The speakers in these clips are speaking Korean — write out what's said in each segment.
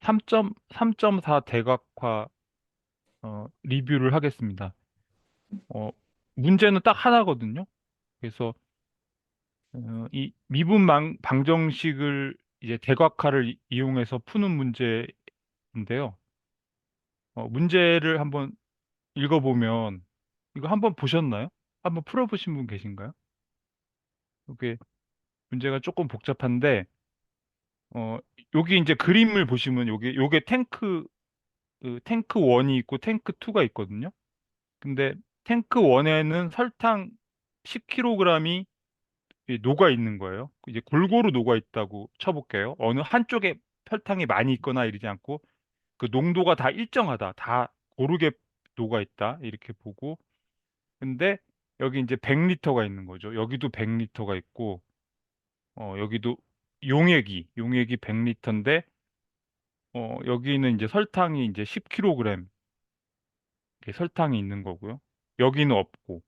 3.4 대각화 리뷰를 하겠습니다. 어, 문제는 딱 하나거든요. 그래서 이 미분 방정식을 이제 대각화를 이용해서 푸는 문제인데요. 문제를 한번 읽어보면 이거 한번 보셨나요? 한번 풀어보신 분 계신가요? 이게 문제가 조금 복잡한데 어, 여기 이제 그림을 보시면 요게 탱크 1이 있고 탱크 2가 있거든요. 근데 탱크 1에는 설탕 10kg이 녹아 있는 거예요. 이제 골고루 녹아 있다고 쳐볼게요. 어느 한쪽에 설탕이 많이 있거나 이러지 않고 그 농도가 다 일정하다. 다 고르게 녹아 있다. 이렇게 보고. 근데 여기 이제 100리터가 있는 거죠. 여기도 100리터가 있고 여기도 용액이 100리터인데 여기는 이제 설탕이 이제 10kg 설탕이 있는 거고요. 여기는 없고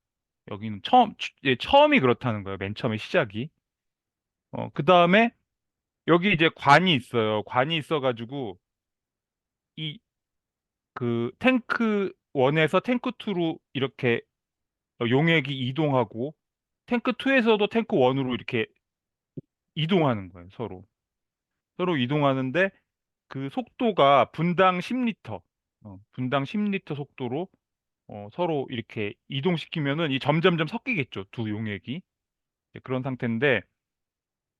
여기는 처음이 그렇다는 거예요. 맨 처음에 시작이. 그 다음에 여기 이제 관이 있어요. 관이 있어가지고 이 그 탱크 1에서 탱크 2로 이렇게 용액이 이동하고 탱크 2에서도 탱크 1으로 이렇게 이동하는 거예요. 서로 이동하는데 그 속도가 분당 10리터, 분당 10리터 속도로 서로 이렇게 이동시키면은 이 점점점 섞이겠죠. 두 용액이. 그런 상태인데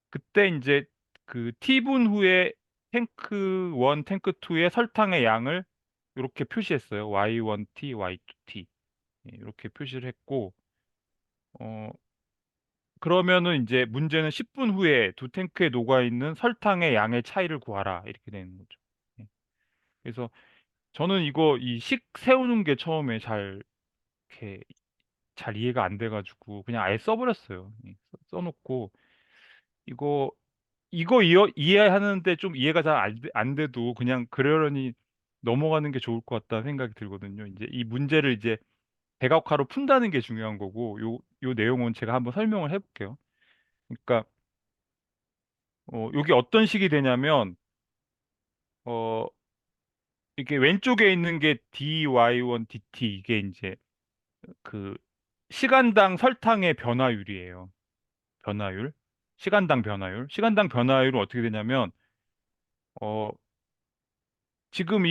그때 이제 그 T분 후에 탱크 1, 탱크 2의 설탕의 양을 이렇게 표시했어요. Y1T, Y2T. 이렇게 표시를 했고, 어, 그러면은 이제 문제는 10분 후에 두 탱크에 녹아있는 설탕의 양의 차이를 구하라. 이렇게 되는 거죠. 예. 그래서 저는 이 식 세우는 게 처음에 이렇게 잘 이해가 안 돼가지고 그냥 아예 써버렸어요. 써놓고 이거 이해하는데 좀 이해가 잘 안 돼도 그냥 그러려니 넘어가는 게 좋을 것 같다는 생각이 들거든요. 이제 이 문제를 이제 대각화로 푼다는 게 중요한 거고, 요 내용은 제가 한번 설명을 해볼게요. 그러니까, 여기 어떤 식이 되냐면, 어, 이게 왼쪽에 있는 게 dy1 dt, 이게 이제 그 시간당 설탕의 변화율이에요. 변화율. 시간당 변화율. 시간당 변화율은 어떻게 되냐면, 어, 지금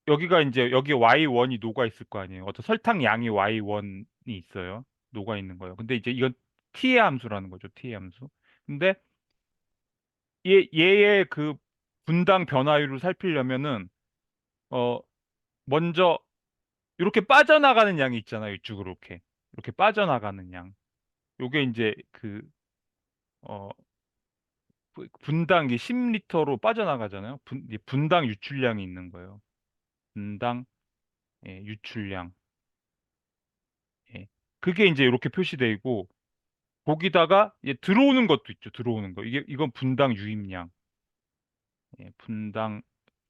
여기가 이제 여기 Y1이 녹아 있을 거 아니에요. 어떤 설탕 양이 Y1이 있어요. 녹아 있는 거예요. 근데 이제 이건 T의 함수라는 거죠. T의 함수. 근데 얘의 그 분당 변화율을 살피려면은 어 먼저 이렇게 빠져나가는 양이 있잖아요. 이쪽으로 이렇게 빠져나가는 양. 요게 이제 어 분당 이 10리터로 빠져나가잖아요. 이 분당 유출량이 있는 거예요. 분당 유출량. 예. 그게 이제 이렇게 표시되어 있고 거기다가 이제 들어오는 것도 있죠. 들어오는 거. 이건 분당 유입량. 분당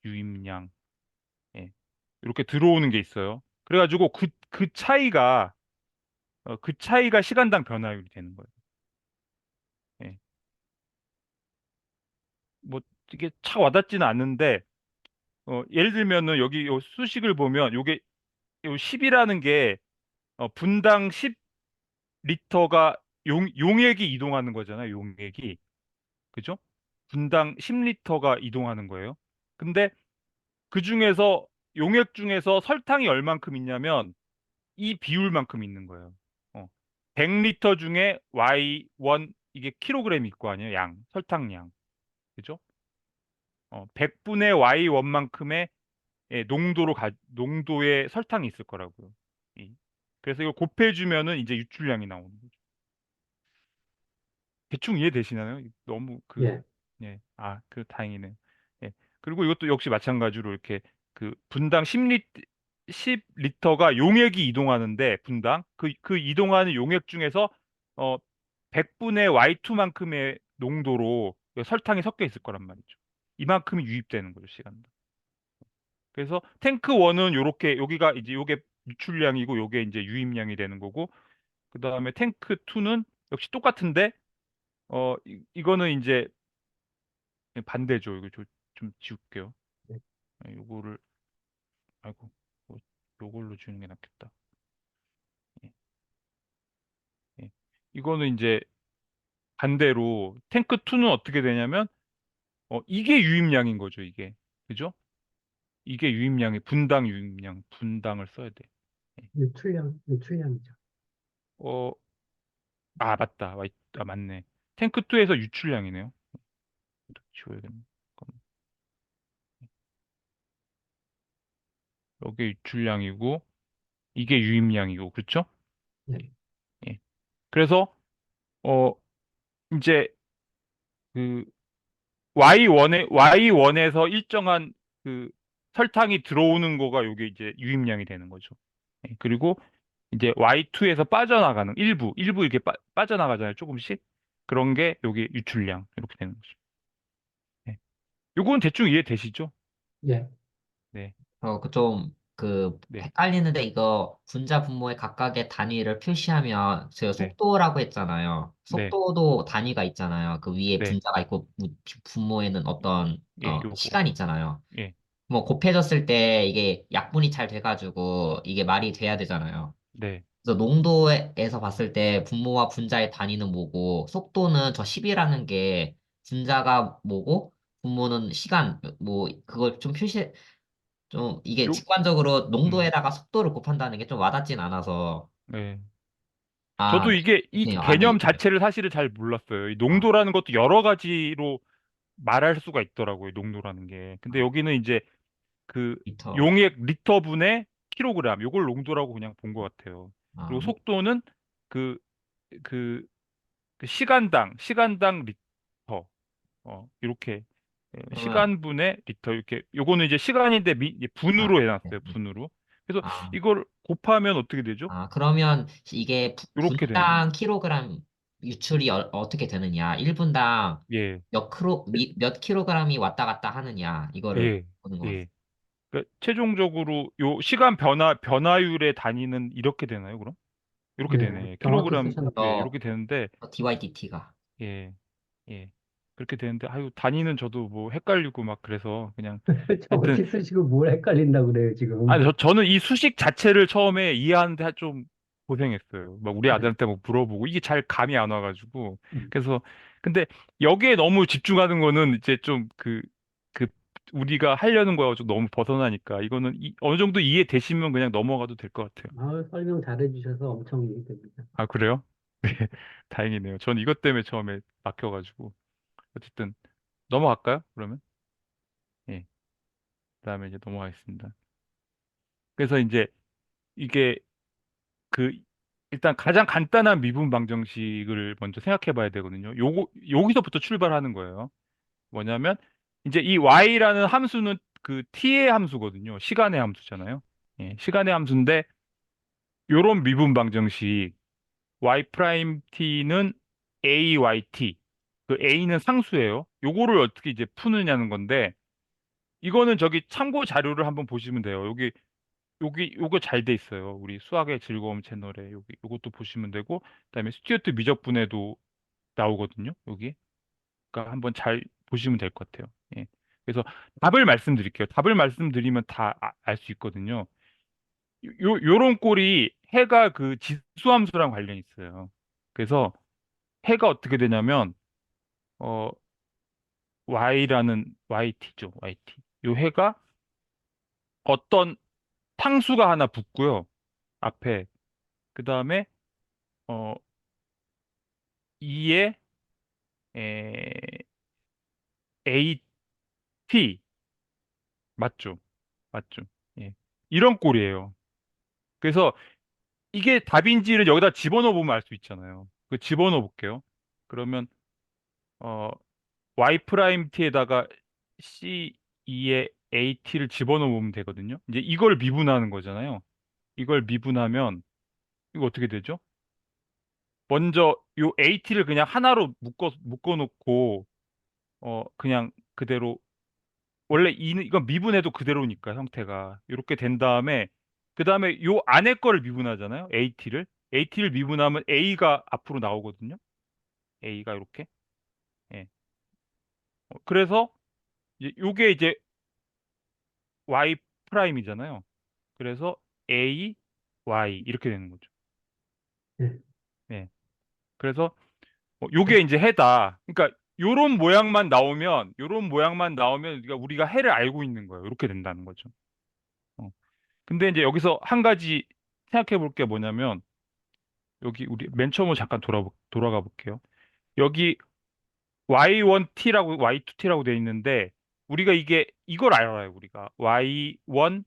유입량. 예. 이렇게 들어오는 게 있어요. 그래가지고 그 차이가 시간당 변화율이 되는 거예요. 예. 뭐 이게 착 와닿지는 않는데 예를 들면은 여기 요 수식을 보면 요게 요 10이라는 게 분당 10리터가 용액이 이동하는 거잖아요. 용액이. 그죠? 분당 10리터가 이동하는 거예요. 근데 그 중에서 용액 중에서 설탕이 얼만큼 있냐면 이 비율만큼 있는 거예요. 어. 100리터 중에 Y1 이게 킬로그램 있고 아니에요? 설탕량. 그죠? 100분의 Y1만큼의 농도의 설탕이 있을 거라고요. 이. 그래서 이걸 곱해주면은 이제 유출량이 나오는 거죠. 대충 이해되시나요? 너무 예. 예, 다행이네요. 예. 그리고 이것도 역시 마찬가지로 이렇게 그 분당 10리터가 용액이 이동하는데 분당 그 이동하는 용액 중에서 어 100분의 Y2만큼의 농도로 설탕이 섞여 있을 거란 말이죠. 이만큼이 유입되는 거죠, 시간당. 그래서 탱크 1은 요렇게 여기가 이제 요게 유출량이고 요게 이제 유입량이 되는 거고 그다음에 탱크 2는 역시 똑같은데 이거는 이제 반대죠. 이거 좀 지울게요. 요거를, 아이고, 요걸로 주는 게 낫겠다. 예, 예. 이거는 이제 반대로 탱크 2는 어떻게 되냐면, 이게 유입량인 거죠, 이게. 그죠? 이게 유입량이, 분당 유입량, 분당을 써야 돼. 예. 유출량이죠. 어, 맞다. 맞네. 탱크 2에서 유출량이네요. 지워야겠네. 잠깐만. 여기 유출량이고, 이게 유입량이고, 그렇죠? 네. 예. 그래서, 어, 이제, 그, Y1에서 일정한 그 설탕이 들어오는 거가 요게 이제 유입량이 되는 거죠. 예. 그리고 이제 Y2에서 빠져나가는 일부 이렇게 빠져나가잖아요. 조금씩. 그런 게 여기 유출량 이렇게 되는 거죠. 네. 요건 대충 이해되시죠? 예. 네. 그 네. 헷갈리는데 이거 분자 분모의 각각의 단위를 표시하면 제가 네. 속도라고 했잖아요. 네. 속도도 단위가 있잖아요. 그 위에 네. 분자가 있고 분모에는 어떤 예, 요거. 시간이 있잖아요. 예. 뭐 곱해졌을 때 이게 약분이 잘 돼가지고 이게 말이 돼야 되잖아요. 네. 그래서 농도에서 봤을 때 분모와 분자의 단위는 뭐고 속도는 저 10이라는 게 분자가 뭐고 분모는 시간 뭐 그걸 좀 표시 좀 이게 요 직관적으로 음. 농도에다가 속도를 곱한다는 게 좀 와닿진 않아서 네. 아 저도 이게 이 네요. 아 네. 개념 자체를 사실은 잘 몰랐어요. 이 아, 농도라는 것도 여러 가지로 말할 수가 있더라고요. 농도라는 게. 근데 아, 여기는 이제 그 미터 용액 리터분의 킬로그램 요걸 농도라고 그냥 본 것 같아요. 그리고 뭐 속도는 그, 그, 그 시간당 리터 이렇게 그러면 시간분의 리터 이렇게 요거는 이제 시간인데 이제 아, 분으로 네, 해놨어요. 네. 분으로. 그래서 아, 이걸 곱하면 어떻게 되죠? 그러면 이게 요렇게 되는 거예요. 분당 킬로그램 유출이 떻게 되느냐? 1분당 예, 몇 킬로그램이 왔다 갔다 하느냐? 이거를 예, 보는 것 같아요. 예. 그러니까 최종적으로 요 시간 변화율의 단위는 이렇게 되나요, 그럼? 이렇게 네, 되네. 정확히 킬로그램, 쓰셨네요. 예, 이렇게 되는데, DYDT가. 예, 예. 그렇게 되는데, 아유, 단위는 저도 뭐 헷갈리고 막 그래서 그냥, 하여튼, 정확히 쓰시고 뭘 헷갈린다 그래요, 지금. 저는 이 수식 자체를 처음에 이해하는데 좀 고생했어요. 막 우리 네. 아들한테 막 물어보고, 이게 잘 감이 안 와가지고. 음. 그래서, 근데 여기에 너무 집중하는 거는 이제 좀 그, 우리가 하려는 거하고 좀 너무 벗어나니까, 이거는 어느 정도 이해되시면 그냥 넘어가도 될 것 같아요. 설명 잘해주셔서 엄청 이해됩니다. 아, 그래요? 네, 다행이네요. 전 이것 때문에 처음에 막혀가지고. 어쨌든, 넘어갈까요? 그러면? 예. 그다음에 이제 넘어가겠습니다. 그래서 이제 이게 그, 일단 가장 간단한 미분 방정식을 먼저 생각해 봐야 되거든요. 여기서부터 출발하는 거예요. 뭐냐면, 이제 이 y라는 함수는 그 t의 함수거든요. 시간의 함수잖아요. 예, 시간의 함수인데, 요런 미분 방정식, y 프라임 t는 ayt, 그 a는 상수예요. 요거를 어떻게 이제 푸느냐는 건데, 이거는 저기 참고 자료를 한번 보시면 돼요. 요거 잘 돼 있어요. 우리 수학의 즐거움 채널에 요것도 보시면 되고, 그다음에 스튜어트 미적분에도 나오거든요. 여기. 그러니까 한번 잘 보시면 될 것 같아요. 예. 그래서 답을 말씀드릴게요. 답을 말씀드리면 다 알 수 있거든요. 요런 꼴이 해가 그 지수함수랑 관련이 있어요. 그래서 해가 어떻게 되냐면, 어, y라는 yt죠. yt. 요 해가 어떤 탕수가 하나 붙고요. 앞에. 그 다음에, 어, 2에, AT. 맞죠? 맞죠? 예. 이런 꼴이에요. 그래서 이게 답인지를 여기다 집어넣어 보면 알 수 있잖아요. 그 집어넣어 볼게요. 그러면, 어, Y 프라임 T에다가 C2의 AT를 집어넣어 보면 되거든요. 이제 이걸 미분하는 거잖아요. 이걸 미분하면, 이거 어떻게 되죠? 먼저 요 AT를 그냥 하나로 묶어놓고, 그냥 그대로 원래 이건 미분해도 그대로니까 형태가 이렇게 된 다음에 그 다음에 요 안에 거를 미분하잖아요. AT를 미분하면 A가 앞으로 나오거든요. A가 이렇게. 예. 그래서 이제 요게 이제 y 프라임이잖아요. 그래서 a y 이렇게 되는 거죠. 네. 네. 그래서 요게 이제 해다. 그러니까 요런 모양만 나오면 우리가 해를 알고 있는 거예요. 이렇게 된다는 거죠. 어. 근데 이제 여기서 한 가지 생각해 볼 게 뭐냐면 여기 우리 맨 처음으로 잠깐 돌아가 볼게요. 여기 Y1T라고 Y2T라고 돼 있는데 우리가 이걸 알아요. 우리가 Y1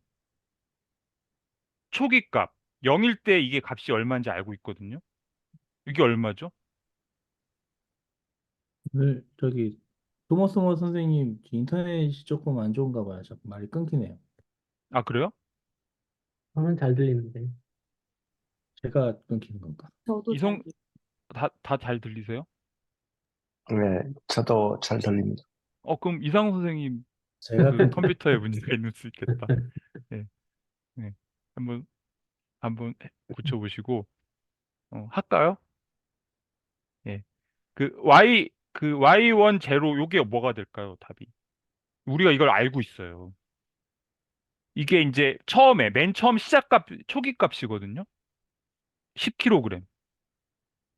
초기 값 0일 때 이게 값이 얼마인지 알고 있거든요. 이게 얼마죠? 오늘 저기 토머스모 선생님 인터넷이 조금 안 좋은가 봐요. 자꾸 말이 끊기네요. 아, 그래요? 저는 잘 들리는데. 제가 끊기는 건가? 저도 잘 이성 다 잘 들리세요? 네, 저도 잘 들립니다. 그럼 이상호 선생님 제가 그 컴퓨터에 문제가 있는 수 있겠다. 네, 네. 한번 고쳐보시고 할까요? 예. 그 Y1 제로 요게 뭐가 될까요? 답이. 우리가 이걸 알고 있어요. 이게 이제 맨 처음 시작값 초기 값이거든요. 10kg.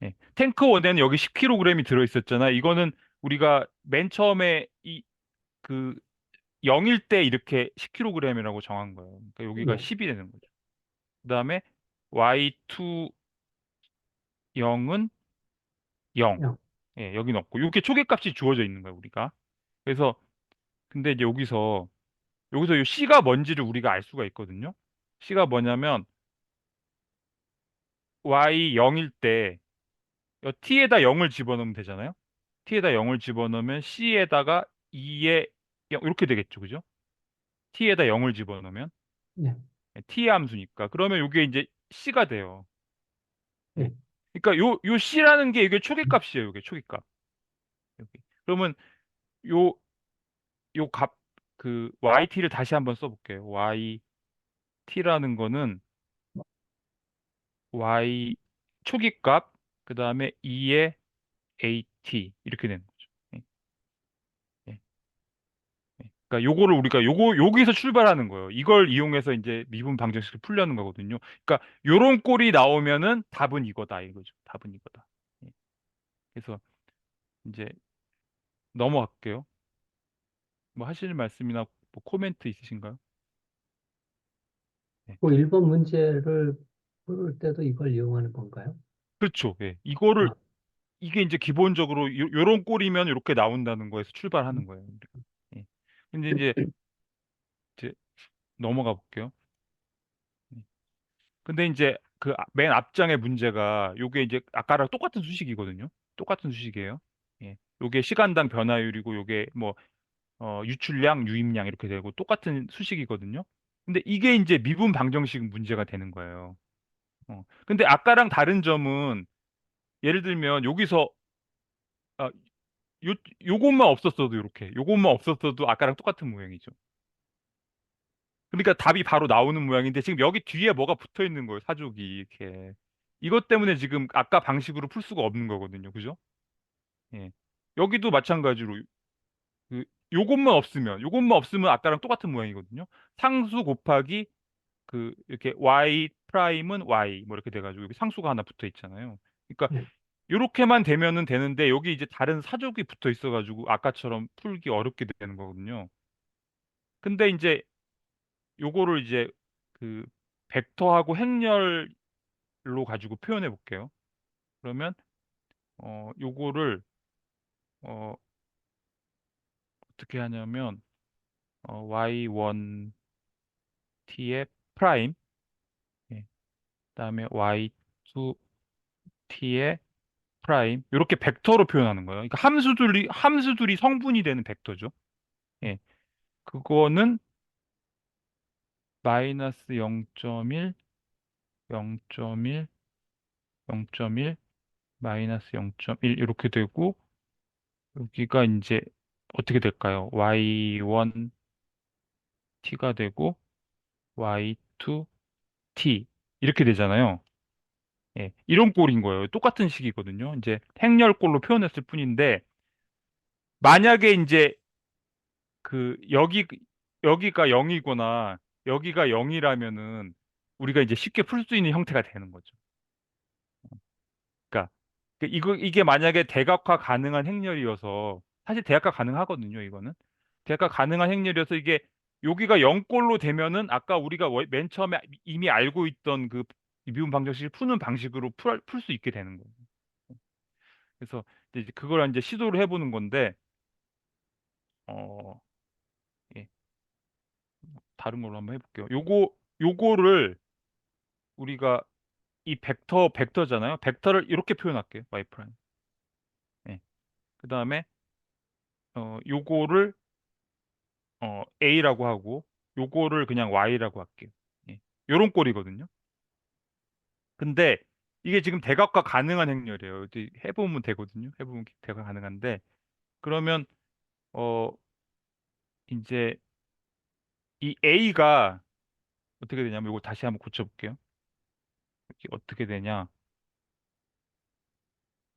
예. 탱크 원에는 여기 10kg이 들어 있었잖아. 이거는 우리가 맨 처음에 그 0일 때 이렇게 10kg이라고 정한 거예요. 그러니까 여기가 네. 10이 되는 거죠. 그다음에 Y2 0은 0. 영. 예, 여기 넣고 이렇게 초계값이 주어져 있는 거예요, 우리가. 그래서 근데 이제 여기서 이 C가 뭔지를 우리가 알 수가 있거든요. C가 뭐냐면 Y 0일 때 T에다 0을 집어넣으면 되잖아요. T에다 0을 집어넣으면 C에다가 2에 0 이렇게 되겠죠. 그죠? T에다 0을 집어넣으면 네. T의 함수니까. 그러면 이게 이제 C가 돼요. 예. 네. 그러니까 요 C라는 게 이게 초계값이에요. 이게 초계값. 여기. 그러면 요 요 값 그 YT를 다시 한번 써볼게요. YT라는 거는 Y 초기값 그다음에 2의 AT 이렇게 되는 거죠. 예, 예, 예. 그러니까 요거를 우리가 여기서 출발하는 거예요. 이걸 이용해서 이제 미분 방정식을 풀려는 거거든요. 그러니까 요런 꼴이 나오면은 답은 이거다 이거죠. 답은 이거다. 예. 그래서 이제 넘어갈게요. 뭐 하실 말씀이나 뭐 코멘트 있으신가요? 네. 그 1번 문제를 풀 때도 이걸 이용하는 건가요? 그렇죠. 예. 아, 이게 이제 기본적으로 요런 꼴이면 이렇게 나온다는 거에서 출발하는 거예요. 우리가. 예. 근데 이제 넘어가 볼게요. 예. 근데 이제 그 맨 앞장의 문제가 요게 이제 아까랑 똑같은 수식이거든요. 똑같은 수식이에요. 예. 요게 시간당 변화율이고 요게 뭐 유출량, 유입량 이렇게 되고 똑같은 수식이거든요. 근데 이게 이제 미분 방정식 문제가 되는 거예요. 근데 아까랑 다른 점은 예를 들면 여기서 아, 요 요것만 없었어도 이렇게 요것만 없었어도 아까랑 똑같은 모양이죠. 그러니까 답이 바로 나오는 모양인데 지금 여기 뒤에 뭐가 붙어 있는 거예요. 사족이 이렇게. 이것 때문에 지금 아까 방식으로 풀 수가 없는 거거든요. 그죠? 예. 여기도 마찬가지로 그 요것만 없으면 아까랑 똑같은 모양이거든요. 상수 곱하기 그 이렇게 y 프라임은 y 뭐 이렇게 돼가지고 여기 상수가 하나 붙어 있잖아요. 그러니까 네. 이렇게만 되면은 되는데 여기 이제 다른 사족이 붙어 있어가지고 아까처럼 풀기 어렵게 되는 거거든요. 근데 이제 요거를 이제 그 벡터하고 행렬로 가지고 표현해 볼게요. 그러면 요거를 어 어떻게 하냐면 y1t의 프라임 예, 그다음에 y2t의 프라임 이렇게 벡터로 표현하는 거예요. 그러니까 함수들이 성분이 되는 벡터죠. 예. 그거는 마이너스 0.1, 0.1, 0.1, 마이너스 0.1 이렇게 되고 여기가 이제 어떻게 될까요? y1t가 되고 y2t 이렇게 되잖아요. 예, 이런 꼴인 거예요. 똑같은 식이거든요. 이제 행렬꼴로 표현했을 뿐인데 만약에 이제 그 여기 여기가 0이거나 여기가 0이라면은 우리가 이제 쉽게 풀 수 있는 형태가 되는 거죠. 그러니까 이게 만약에 대각화 가능한 행렬이어서 사실 대각화 가능하거든요, 이거는. 대각화 가능한 행렬이어서 이게 여기가 0꼴로 되면은 아까 우리가 맨 처음에 이미 알고 있던 그 미분 방정식을 푸는 방식으로 풀 수 있게 되는 거예요. 그래서 이제 그걸 이제 시도를 해보는 건데 어, 예, 다른 걸로 한번 해볼게요. 요거를 우리가 이 벡터잖아요. 벡터를 이렇게 표현할게요. y 프라임. 예. 그다음에 요거를 a라고 하고 요거를 그냥 y라고 할게요. 예. 요런 꼴이거든요. 근데 이게 지금 대각화 가능한 행렬이에요. 이제 해보면 되거든요. 해보면 대각화 가능한데 그러면 어 이제 이 a가 어떻게 되냐면 이거 다시 한번 고쳐볼게요. 이게 어떻게 되냐?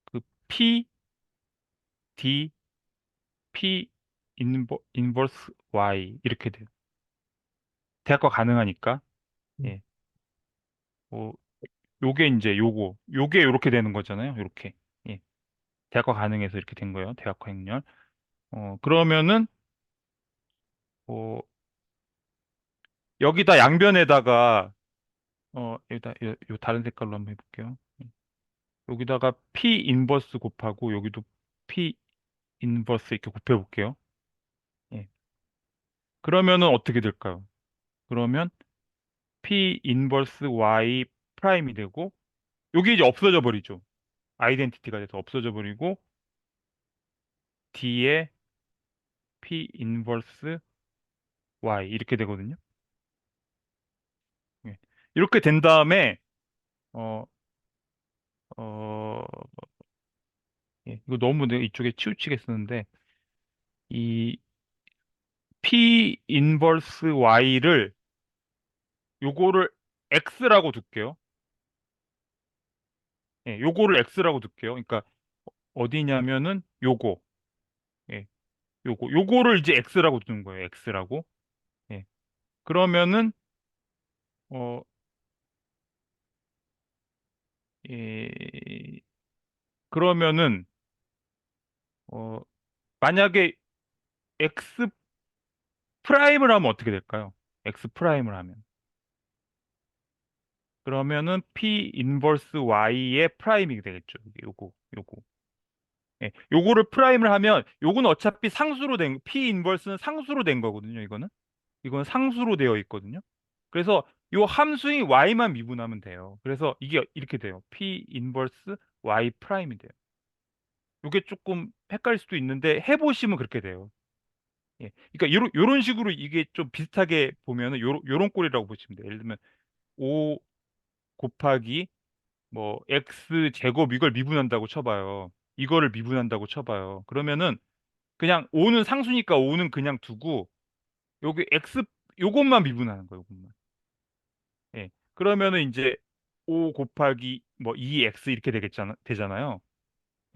그 p d p 인버스 y 이렇게 돼요. 대학과 가능하니까. 예. 뭐 요게 이제 요게 요렇게 되는 거잖아요. 요렇게. 예. 대학과 가능해서 이렇게 된 거예요. 대학과 행렬. 그러면은 여기다 양변에다가 여기다 요 다른 색깔로 한번 해볼게요. 여기다가 P 인버스 곱하고 여기도 P 인버스 이렇게 곱해 볼게요. 예. 그러면은 어떻게 될까요? 그러면 P 인버스 Y 프라임이 되고 여기 이제 없어져 버리죠. 아이덴티티가 돼서 없어져 버리고 D에 P 인버스 Y 이렇게 되거든요. 예. 이렇게 된 다음에 어, 어, 예. 이거 너무 내가 이쪽에 치우치게 쓰는데 이 P 인버스 Y를 요거를 X라고 둘게요. 예, 요거를 X라고 둘게요. 그러니까 어디냐면은 요거. 예, 요거를 이제 X라고 두는 거예요. X라고. 예. 그러면은 어, 예, 그러면은 어, 만약에 X 프라임을 하면 어떻게 될까요? X 프라임을 하면. 그러면은 P 인버스 Y의 프라임이 되겠죠. 요거. 예, 요거를 프라임을 하면 요거는 어차피 상수로 된 P 인버스는 상수로 된 거거든요. 이건 상수로 되어 있거든요. 그래서 요 함수인 y만 미분하면 돼요. 그래서 이게 이렇게 돼요. P 인버스 y 프라임이 돼요. 요게 조금 헷갈릴 수도 있는데 해보시면 그렇게 돼요. 예. 그러니까 요런 식으로 이게 좀 비슷하게 보면은 요런 꼴이라고 보시면 돼요. 예를 들면 5 곱하기 뭐 x 제곱 이걸 미분한다고 쳐봐요. 이거를 미분한다고 쳐봐요. 그러면은 그냥 5는 상수니까 5는 그냥 두고 여기 x 요것만 미분하는 거예요. 요것만. 예. 그러면은 이제 5 곱하기 뭐 2x 이렇게 되잖아요.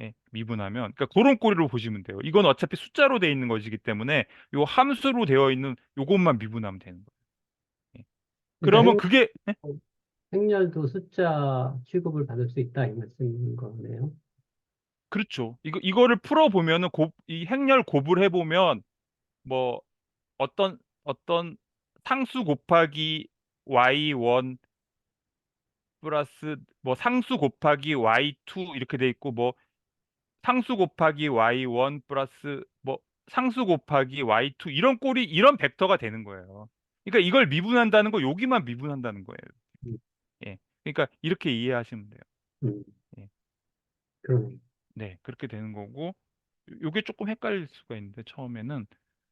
예. 미분하면 그러니까 그런 꼴로 보시면 돼요. 이건 어차피 숫자로 되어 있는 것이기 때문에 요 함수로 되어 있는 요것만 미분하면 되는 거예요. 예. 그러면 그러니까 그게 예? 행렬도 숫자 취급을 받을 수 있다 이 말씀인 거네요. 그렇죠. 이거를 풀어 보면은 이 행렬 곱을 해 보면 뭐 어떤 상수 곱하기 y1 플러스 뭐 상수 곱하기 y2 이렇게 돼 있고 뭐 상수 곱하기 y1 플러스 뭐 상수 곱하기 y2 이런 벡터가 되는 거예요. 그러니까 이걸 미분한다는 거 여기만 미분한다는 거예요. 음, 예. 그러니까 이렇게 이해하시면 돼요. 음, 예. 그러네. 네, 그렇게 되는 거고 요게 조금 헷갈릴 수가 있는데 처음에는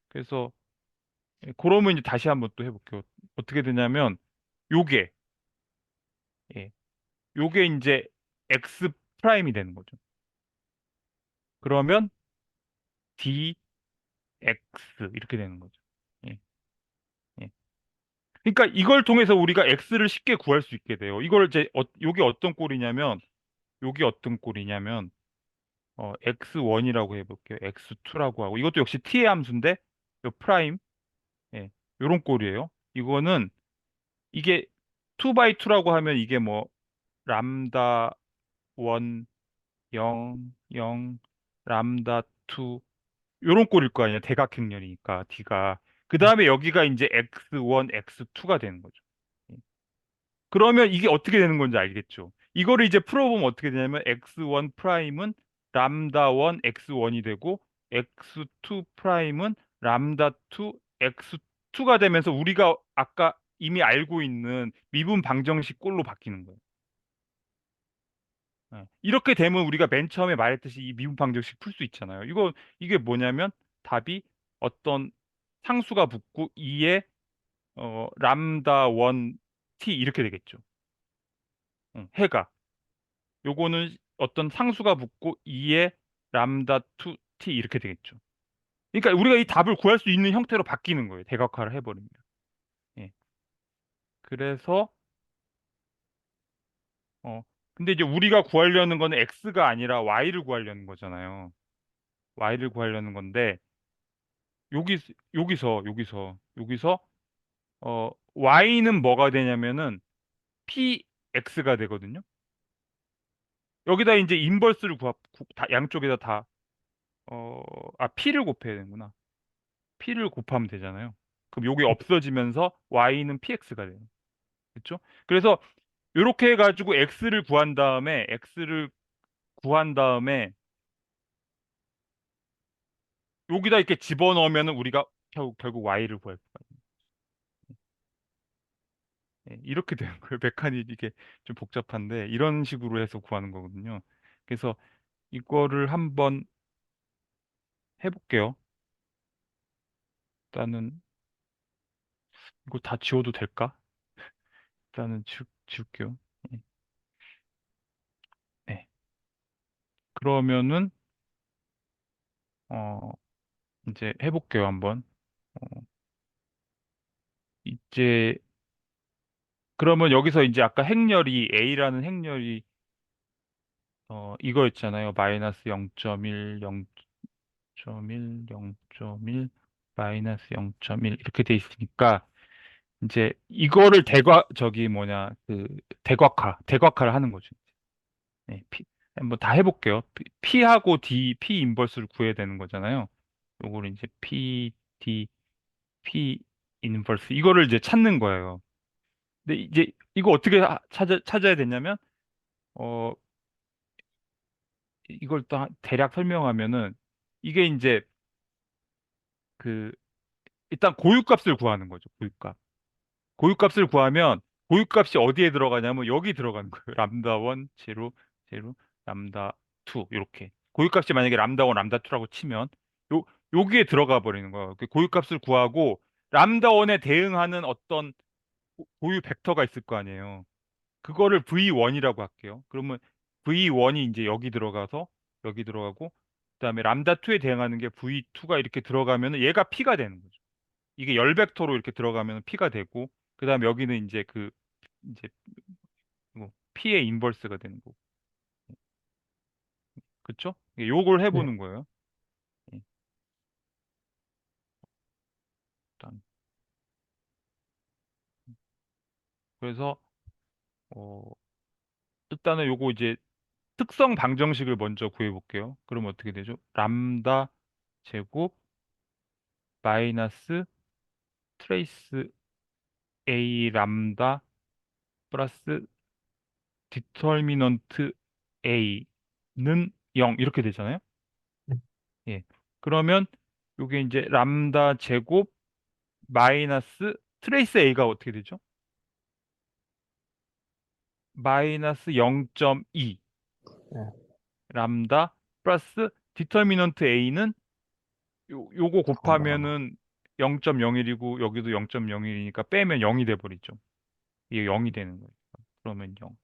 그래서 그러면 이제 다시 한번 또 해볼게요. 어떻게 되냐면 요게 예. 요게 이제 x 프라임이 되는 거죠. 그러면 dx 이렇게 되는 거죠. 예. 예. 그러니까 이걸 통해서 우리가 x를 쉽게 구할 수 있게 돼요. 이걸 이제 요게 어떤 꼴이냐면 요게 어떤 꼴이냐면 x1이라고 해볼게요. x2라고 하고 이것도 역시 t의 함수인데 요 프라임 예. 요런 꼴이에요. 이거는 이게 2x2라고 하면 이게 뭐 람다 1, 0, 0, 람다 2 요런 꼴일 거 아니에요. 대각행렬이니까 D가. 그 다음에 여기가 이제 x1, x2가 되는 거죠. 그러면 이게 어떻게 되는 건지 알겠죠? 이거를 이제 풀어보면 어떻게 되냐면 x1 프라임은 람다 1 x1이 되고 x2 프라임은 람다 2 x2가 되면서 우리가 아까 이미 알고 있는 미분 방정식 꼴로 바뀌는 거예요. 이렇게 되면 우리가 맨 처음에 말했듯이 이 미분 방정식 풀 수 있잖아요. 이게 뭐냐면 답이 어떤 상수가 붙고 2에 람다 1 t 이렇게 되겠죠. 해가. 요거는 어떤 상수가 붙고 2에 람다 2 t 이렇게 되겠죠. 그러니까 우리가 이 답을 구할 수 있는 형태로 바뀌는 거예요. 대각화를 해버리면. 예. 그래서 어 근데 이제 우리가 구하려는 거는 x가 아니라 y를 구하려는 거잖아요. y를 구하려는 건데 여기서 y는 뭐가 되냐면은 px가 되거든요. 여기다 이제 인버스를 양쪽에다 다 p를 곱해야 되는구나. p를 곱하면 되잖아요. 그럼 요게 없어지면서 y는 px가 돼요. 그렇죠? 그래서 이렇게 해가지고 x를 구한 다음에 여기다 이렇게 집어넣으면은 우리가 결국 y를 구할 거예요. 이렇게 되는 거예요. 메카닉 이게 좀 복잡한데 이런 식으로 해서 구하는 거거든요. 그래서 이거를 한번 해볼게요. 일단은 이거 다 지워도 될까? 일단은 지울게요. 예. 네. 그러면은 어 이제 해볼게요 한번. 어, 이제 그러면 여기서 이제 아까 행렬이 A라는 행렬이 이거였잖아요. 마이너스 0.1, 0.1, 0.1, 마이너스 0.1 이렇게 돼 있으니까 이제 이거를 대각화를 하는 거죠. 네, 한번 다 해볼게요. P하고 P 인버스를 구해야 되는 거잖아요. 요거를 이제 P, D, P 인버스 이거를 이제 찾는 거예요. 근데 이제 이거 어떻게 찾아야 되냐면 어 이걸 또 대략 설명하면은 이게 이제 그 일단 고유값을 구하는 거죠. 고유값. 고유값을 구하면 고유값이 어디에 들어가냐면 여기 들어가는 거예요. 람다 1, 제로, 제로, 람다 2 이렇게. 고유값이 만약에 람다 1, 람다 2라고 치면 여기에 들어가 버리는 거예요. 그 고유값을 구하고 람다 1에 대응하는 어떤 고유 벡터가 있을 거 아니에요. 그거를 V1이라고 할게요. 그러면 V1이 이제 여기 들어가고 그다음에 람다 2에 대응하는 게 V2가 이렇게 들어가면 얘가 P가 되는 거죠. 이게 열 벡터로 이렇게 들어가면 P가 되고 그다음에 여기는 이제 이제 뭐 P의 인버스가 되는 거고. 그렇죠? 요걸 네. 해보는 거예요. 예, 일단 그래서 어, 일단은 요거 이제 특성 방정식을 먼저 구해 볼게요. 그러면 어떻게 되죠? 람다 제곱 마이너스 트레이스 A 람다 플러스 디터미넌트 A는 0 이렇게 되잖아요. 예. 그러면 요게 이제 람다 제곱 마이너스 트레이스 A가 어떻게 되죠? 마이너스 0.2 네. 람다 플러스 디터미넌트 A는 요거 곱하면은 0.01이고 여기도 0.01이니까 빼면 0이 돼 버리죠. 이게 0이 되는 거예요. 그러면 0.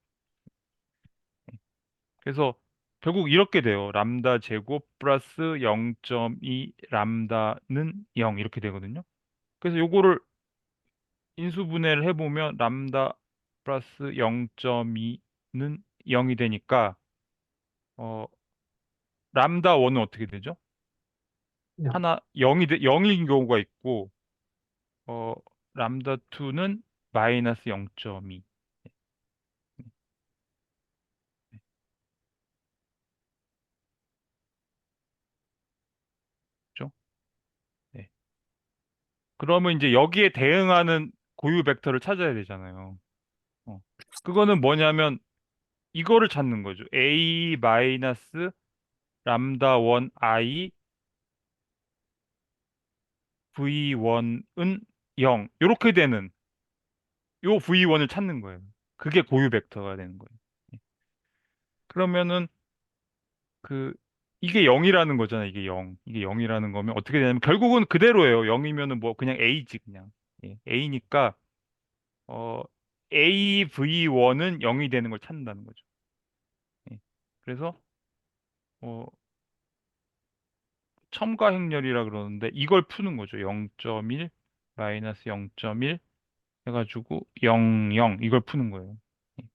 그래서 결국 이렇게 돼요. 람다 제곱 플러스 0.2 람다는 0 이렇게 되거든요. 그래서 요거를 인수분해를 해보면 람다 플러스 0.2는 0이 되니까 어, 람다 1은 어떻게 되죠? 야, 하나 0인 경우가 있고 어, 람다 2는 마이너스 0.2. 그죠? 네. 그러면 이제 여기에 대응하는 고유 벡터를 찾아야 되잖아요. 어. 그거는 뭐냐면 이거를 찾는 거죠. A 마이너스 람다 1 I V1은 0. 이렇게 되는 요 V1을 찾는 거예요. 그게 고유 벡터가 되는 거예요. 예. 그러면은 그 이게 0이라는 거잖아요. 이게 0. 이게 0이라는 거면 어떻게 되냐면 결국은 그대로예요. 0이면은 뭐 그냥 A지 그냥. 예. A니까 어 AV1은 0이 되는 걸 찾는다는 거죠. 예. 그래서 어 첨가 행렬이라 그러는데 이걸 푸는 거죠. 0.1 마이너스 0.1 해가지고 0, 0 이걸 푸는 거예요. 예.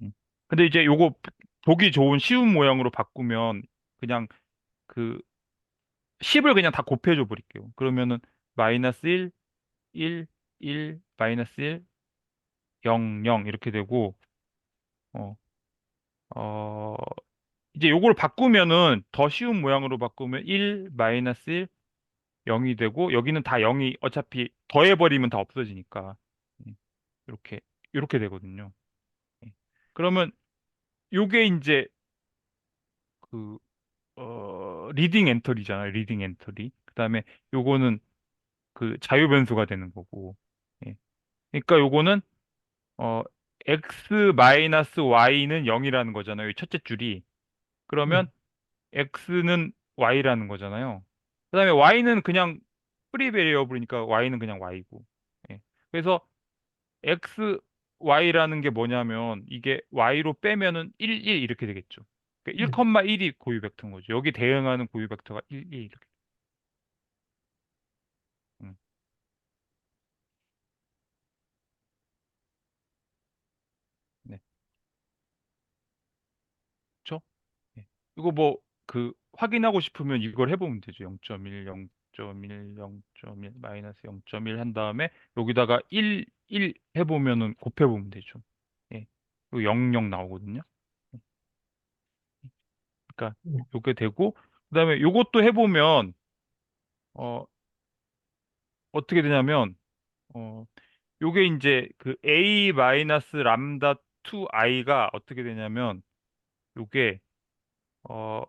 음. 근데 이제 요거 보기 좋은 쉬운 모양으로 바꾸면 그냥 그 10을 그냥 다 곱해줘 버릴게요. 그러면은 마이너스 1, 1, 1, 마이너스 1, 0, 0 이렇게 되고 어, 어, 이제 요걸 바꾸면은 더 쉬운 모양으로 바꾸면 1, 마이너스 1, 0이 되고 여기는 다 0이 어차피 더해버리면 다 없어지니까 예, 이렇게 이렇게 되거든요. 예. 그러면 요게 이제 그 리딩 엔터리잖아요. 리딩 엔터리. 그다음에 요거는 그 자유 변수가 되는 거고. 예. 그러니까 요거는 어 x 마이너스 y는 0이라는 거잖아요. 이 첫째 줄이. 네. 그러면 x는 y라는 거잖아요. 그다음에 y는 그냥 프리 베리어블이니까 y는 그냥 y고. 예. 그래서 x y라는 게 뭐냐면 이게 y로 빼면은 1, 1 이렇게 되겠죠. 네. 1,1이 고유 벡터인 거죠. 여기 대응하는 고유 벡터가 1, 1 이렇게. 음. 네. 그렇죠? 예. 이거 뭐 그 확인하고 싶으면 이걸 해보면 되죠. 0.1, 0.1, 0.1, 마이너스 0.1 한 다음에 여기다가 1, 1 해보면은 곱해보면 되죠. 예. 그리고 0, 0 나오거든요. 그러니까 네. 요게 되고 그다음에 요것도 해보면 어 어떻게 되냐면 어 요게 이제 그 a 마이너스 람다 2i가 어떻게 되냐면 요게 어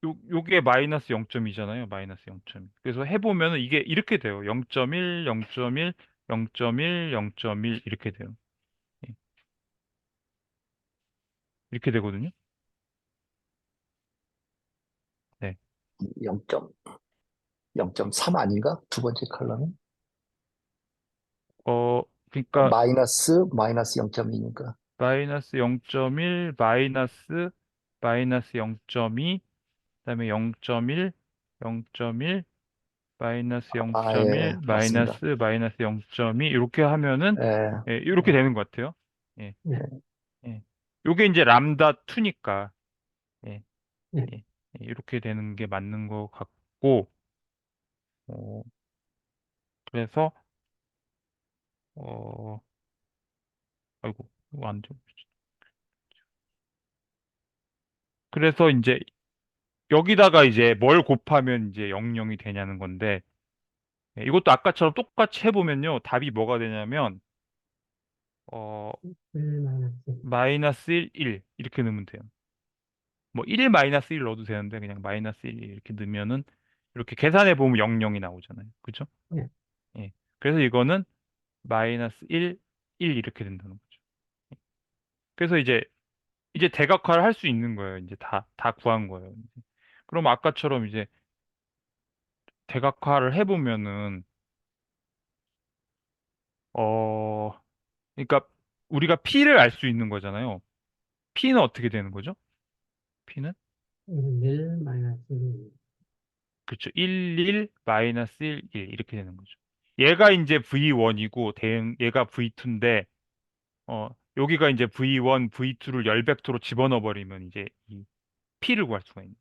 요게 마이너스 0.2잖아요. 마이너스 0.2. 그래서 해보면은 이게 이렇게 돼요. 0.1, 0.1, 0.1, 0.1 이렇게 돼요. 예, 이렇게 되거든요. 네. 0점, 0.3 아닌가? 두 번째 컬럼은? 그러니까 마이너스 0.2니까. 마이너스 0.1, 마이너스 0.2, 그다음에 0.1, 0.1, 마이너스 아, 예, 0.1, 맞습니다. 마이너스 0.2 이렇게 하면은 예, 예, 이렇게 되는 것 같아요. 예, 네. 예. 요게 이제 람다 2니까 예, 네. 예, 예, 이렇게 되는 게 맞는 것 같고 어, 그래서 어, 아이고 이거 안 돼. 그래서 이제 여기다가 이제 뭘 곱하면 이제 00이 되냐는 건데 예, 이것도 아까처럼 똑같이 해보면요 답이 뭐가 되냐면 어, 1 마이너스. 마이너스 1, 1 이렇게 넣으면 돼요. 뭐 1 마이너스 1 넣어도 되는데 그냥 마이너스 1 이렇게 넣으면은 이렇게 계산해 보면 00이 나오잖아요. 그죠? 네. 예. 그래서 이거는 마이너스 1, 1 이렇게 된다는 거죠. 그래서 이제 대각화를 할 수 있는 거예요. 이제 다 구한 거예요. 이제. 그럼 아까처럼 이제 대각화를 해보면은 어 그러니까 우리가 P를 알 수 있는 거잖아요. P는 어떻게 되는 거죠? P는 1 마이너스 1. 그렇죠. 1, 1, 마이너스 1, 1 이렇게 되는 거죠. 얘가 이제 V1이고 대응 얘가 V2인데 여기가 이제 V1, V2를 열벡터로 집어넣어 버리면 이제 이 P를 구할 수가 있는.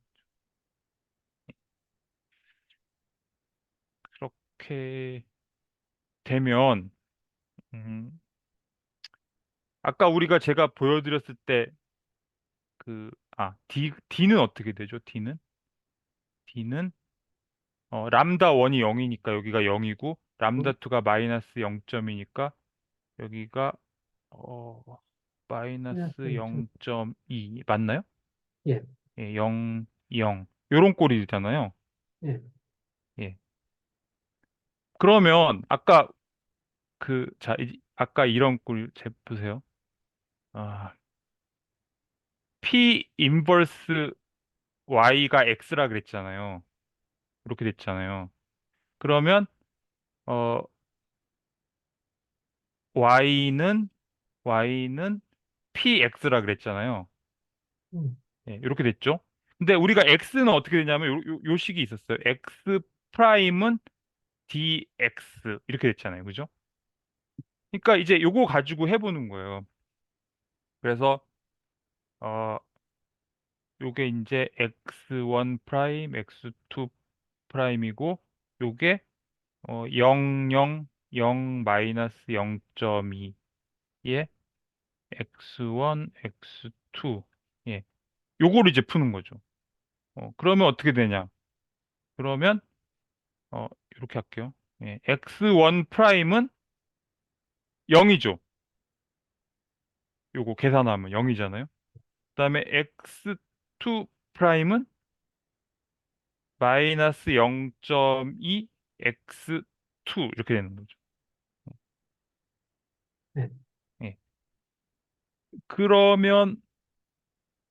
이렇게 되면 음, 아까 우리가 제가 보여드렸을 때 D는 어떻게 되죠? D는 람다 1이 0이니까 여기가 0이고 람다 2가 마이너스 0점이니까 여기가 어, 마이너스 좀, 0.2 맞나요? 예, 예, 0, 0 요런 꼴이잖아요. 예. 예. 그러면 아까 아까 이런 꼴 보세요. 아, P 인버스 Y가 X라 그랬잖아요. 이렇게 됐잖아요. 그러면 어 Y는 PX라 그랬잖아요. 음, 예, 이렇게 됐죠. 근데 우리가 X는 어떻게 되냐면 요 식이 있었어요. X 프라임은 DX 이렇게 됐잖아요. 그죠? 그러니까 이제 요거 가지고 해보는 거예요. 그래서 어 요게 이제 X1 프라임, X2 프라임이고 요게 0, 0, 0 마이너스 0.2에 X1, X2 예. 요거를 이제 푸는 거죠. 그러면 어떻게 되냐? 그러면 이렇게 할게요. 예, X1 프라임은 0이죠. 요거 계산하면 0이잖아요. 그다음에 X2 프라임은 마이너스 0.2 X2 이렇게 되는 거죠. 네. 예. 그러면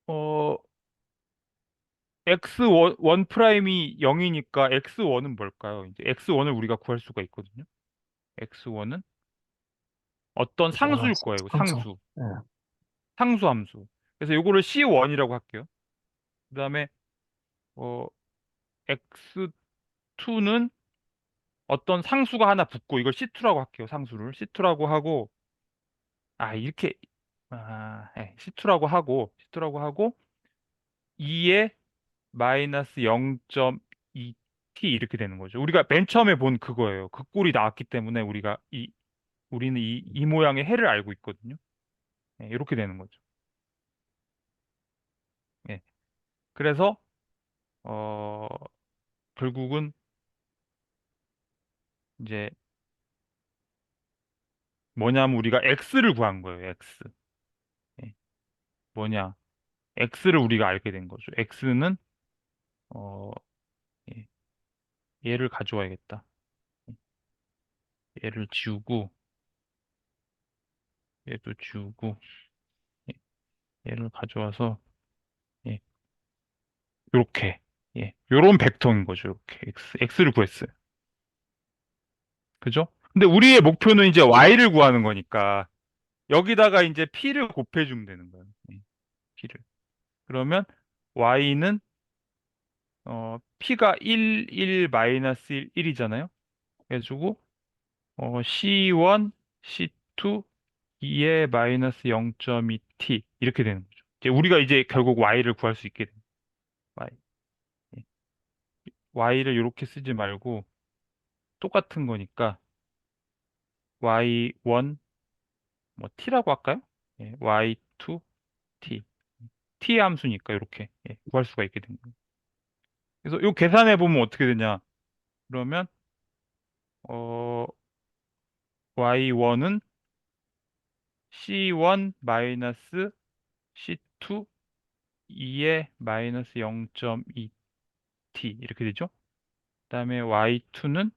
어 X1 프라임이 0이니까 X1은 뭘까요? 이제 X1을 우리가 구할 수가 있거든요. X1은 어떤 상수일 거예요. 항상. 상수. 예. 상수 함수. 그래서 요거를 C1이라고 할게요. 그다음에 어 X2는 어떤 상수가 하나 붙고 이걸 C2라고 할게요. 상수를 C2라고 하고 이렇게 C2라고 하고 2에 마이너스 0.2t 이렇게 되는 거죠. 우리가 맨 처음에 본 그거예요. 그 꼴이 나왔기 때문에 우리는 이 모양의 해를 알고 있거든요. 예, 이렇게 되는 거죠. 예. 그래서 어 결국은 이제 뭐냐면 우리가 x를 구한 거예요. x. 예. 뭐냐? x를 우리가 알게 된 거죠. x는 어 예. 얘를 가져와야겠다. 얘를 지우고 얘도 지우고 예. 얘를 가져와서 예. 요렇게 예. 요런 벡터인 거죠. 이렇게 x를 구했어요. 그죠? 근데 우리의 목표는 이제 y를 구하는 거니까 여기다가 이제 p를 곱해주면 되는 거예요. 예. p를. 그러면 y는 p가 1, 1 마이너스 1, 1이잖아요. 그래가지고 C1, C2, 2의 마이너스 0.2t 이렇게 되는 거죠. 우리가 이제 결국 y를 구할 수 있게 됩니다. y. 예. y를 이렇게 쓰지 말고 똑같은 거니까 y1 뭐 t라고 할까요? 예, y2 t. t 함수니까 이렇게 구할 수가 있게 됩니다. 그래서 이 계산해 보면 어떻게 되냐? 그러면 어, y1은 C1 마이너스 C2 2의 마이너스 0.2t 이렇게 되죠. 그다음에 y2는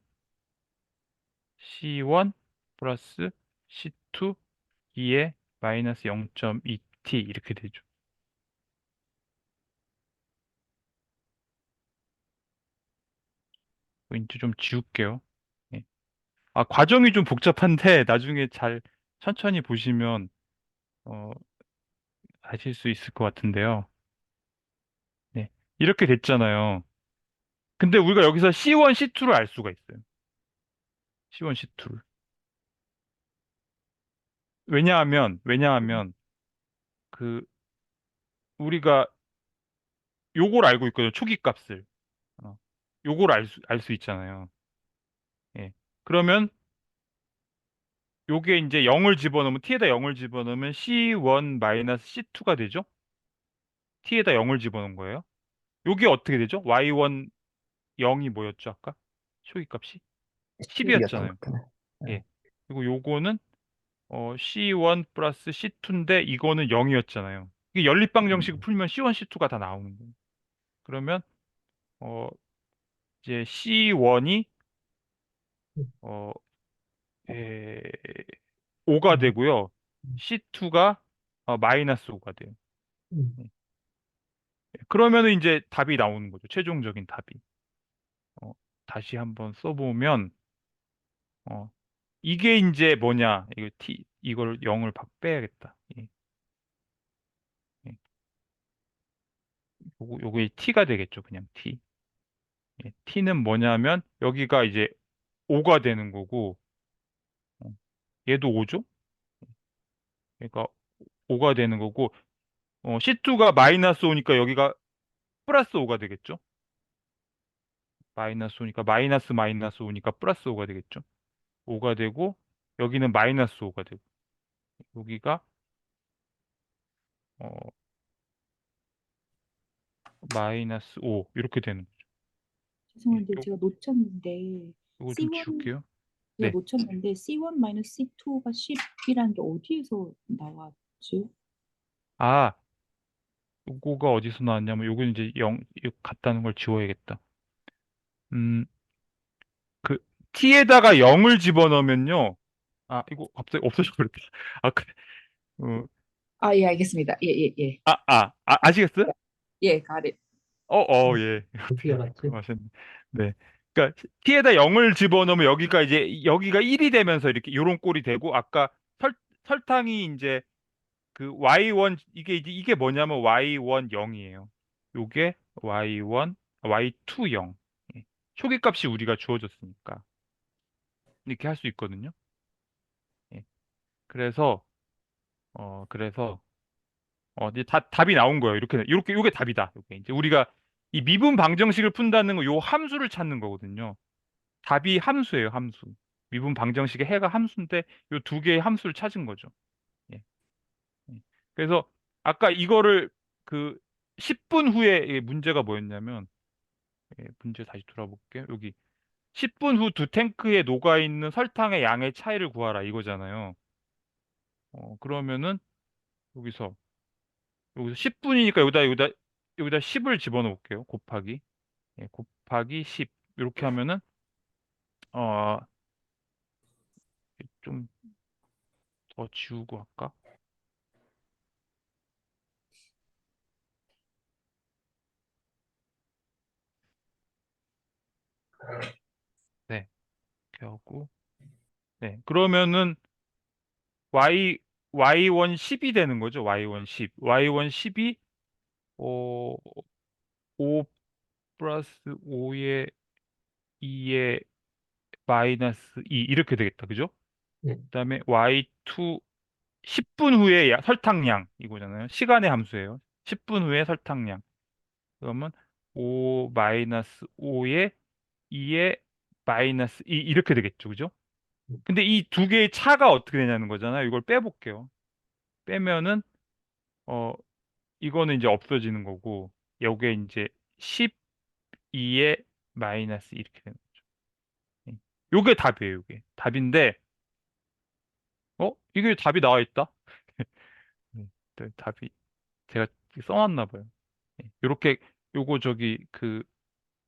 C1 플러스 C2 2의 마이너스 0.2t 이렇게 되죠. 이제 좀 지울게요. 예. 과정이 좀 복잡한데 나중에 잘 천천히 보시면 어, 아실 수 있을 것 같은데요. 네. 이렇게 됐잖아요. 근데 우리가 여기서 C1, C2를 알 수가 있어요. C1, C2를. 왜냐하면 그 우리가 요걸 알고 있거든요. 초기 값을. 요걸 알 수 있잖아요. 예. 그러면 요게 이제 0을 집어넣으면 t에다 0을 집어넣으면 C1 마이너스 C2가 되죠? t에다 0을 집어넣은 거예요. 요게 어떻게 되죠? Y1 0이 뭐였죠, 아까? 초기값이 10이었던 10이었잖아요. 것 같네. 예. 그리고 요거는 C1 플러스 C2인데 이거는 0이었잖아요. 이게 연립방정식 풀면 C1, C2가 다 나오는 거예요. 그러면 어 이제 C1이 어 에, 5가 음, 되고요. 음, C2가 마이너스 5가 돼요. 음. 예. 그러면은 이제 답이 나오는 거죠. 최종적인 답이. 어, 다시 한번 써보면 어, 이게 이제 뭐냐? 이거 이걸 0을 빼야겠다. 예, 예. 요게 t가 되겠죠. 그냥 t. 예, t는 뭐냐면 여기가 이제 5가 되는 거고 어, 얘도 5죠? 그러니까 5가 되는 거고 C2가 마이너스 5니까 여기가 플러스 5가 되겠죠? 마이너스 5니까 마이너스 마이너스 5니까 플러스 5가 되겠죠? 5가 되고 여기는 마이너스 5가 되고 여기가 어, 마이너스 5 이렇게 되는 거죠. 예, 죄송한데 제가 놓쳤는데 요거 좀 C1 지울게요. 제가 네. 놓쳤는데 C1 마이너스 C2가 10이라는 게 어디에서 나왔지? 아, 요거가 어디서 나왔냐면 요거는 이제 0 같다는 걸 지워야겠다. 음, 그 t에다가 0을 집어넣으면요. 아, 이거 갑자기 없어져 버렸다. 아, 그래. 어, 아, 예, 알겠습니다. 예, 예, 예. 아시겠어요? 예, got it. 예. 어떻게 알았지? 하셨네. 네. 그러니까 t에다 0을 집어넣으면 여기가 이제 여기가 1이 되면서 이렇게 요런 꼴이 되고 아까 설탕이 이제 그 y1 이게 뭐냐면 y1 0이에요. 요게 y1 y2 0. 예. 초기값이 우리가 주어졌으니까 이렇게 할 수 있거든요. 예. 그래서 그래서 이제 답이 나온 거예요. 이렇게 요게 답이다. 요게 이제 우리가 이 미분 방정식을 푼다는 거 요 함수를 찾는 거거든요. 답이 함수예요, 함수. 미분 방정식의 해가 함수인데 요 두 개의 함수를 찾은 거죠. 예. 예. 그래서 아까 이거를 그 10분 후에 이 문제가 뭐였냐면 문제 다시 돌아볼게요. 여기 10분 후 두 탱크에 녹아 있는 설탕의 양의 차이를 구하라 이거잖아요. 그러면은 여기서 10분이니까 여기다 10을 집어넣을게요. 곱하기. 곱하기 10. 이렇게 하면은 어, 좀 더 지우고 할까? 네. 이렇게 하고 네. 그러면은 y1 10이 되는 거죠. y1 10. y1 10이 어, 5 플러스 5의 2의 마이너스 2 이렇게 되겠다. 그죠? 네. 그다음에 y2 10분 후에 설탕량 이거잖아요. 시간의 함수예요. 10분 후에 설탕량. 그러면 5 마이너스 5의 2의 마이너스 2 이렇게 되겠죠. 그죠? 근데 이 두 개의 차가 어떻게 되냐는 거잖아요. 이걸 빼볼게요. 빼면은 어 이거는 이제 없어지는 거고 요게 이제 12의 마이너스 이렇게 되는 거죠. 예. 요게 답이에요. 요게 답인데 이게 답이 나와 있다. 네, 답이 제가 써놨나 봐요. 요렇게 요거 저기 그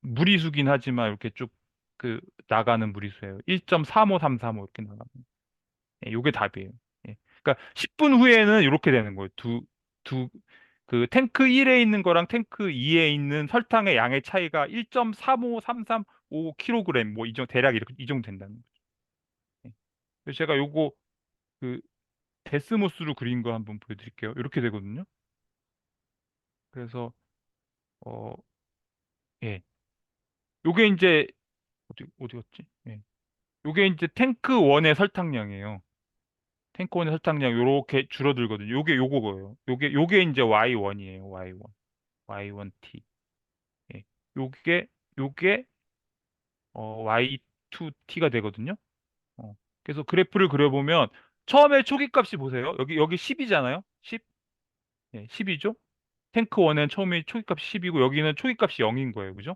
무리수긴 하지만 이렇게 쭉 그 나가는 무리수예요. 1.35335 이렇게 나가는. 요게 답이에요. 그러니까 10분 후에는 이렇게 되는 거예요. 그 탱크 1에 있는 거랑 탱크 2에 있는 설탕의 양의 차이가 1.35335kg 뭐 대략 이렇게 이 정도 된다는 거죠. 그래서 제가 요거 그 데스모스로 그린 거 한번 보여드릴게요. 이렇게 되거든요. 그래서 어, 예. 요게 이제 어디 갔지? 예. 요게 이제 탱크 1의 설탕량이에요. 탱크 1의 설탕량 요렇게 줄어들거든요. 요거예요. 요게 이제 Y1이에요. Y1. Y1T. 예. 요게 Y2T가 되거든요. 그래서 그래프를 그려보면 처음에 초기값이 보세요. 여기 10이잖아요. 10? 예, 10이죠. 탱크 1엔 처음에 초기값이 10이고 여기는 초기값이 0인 거예요. 그죠?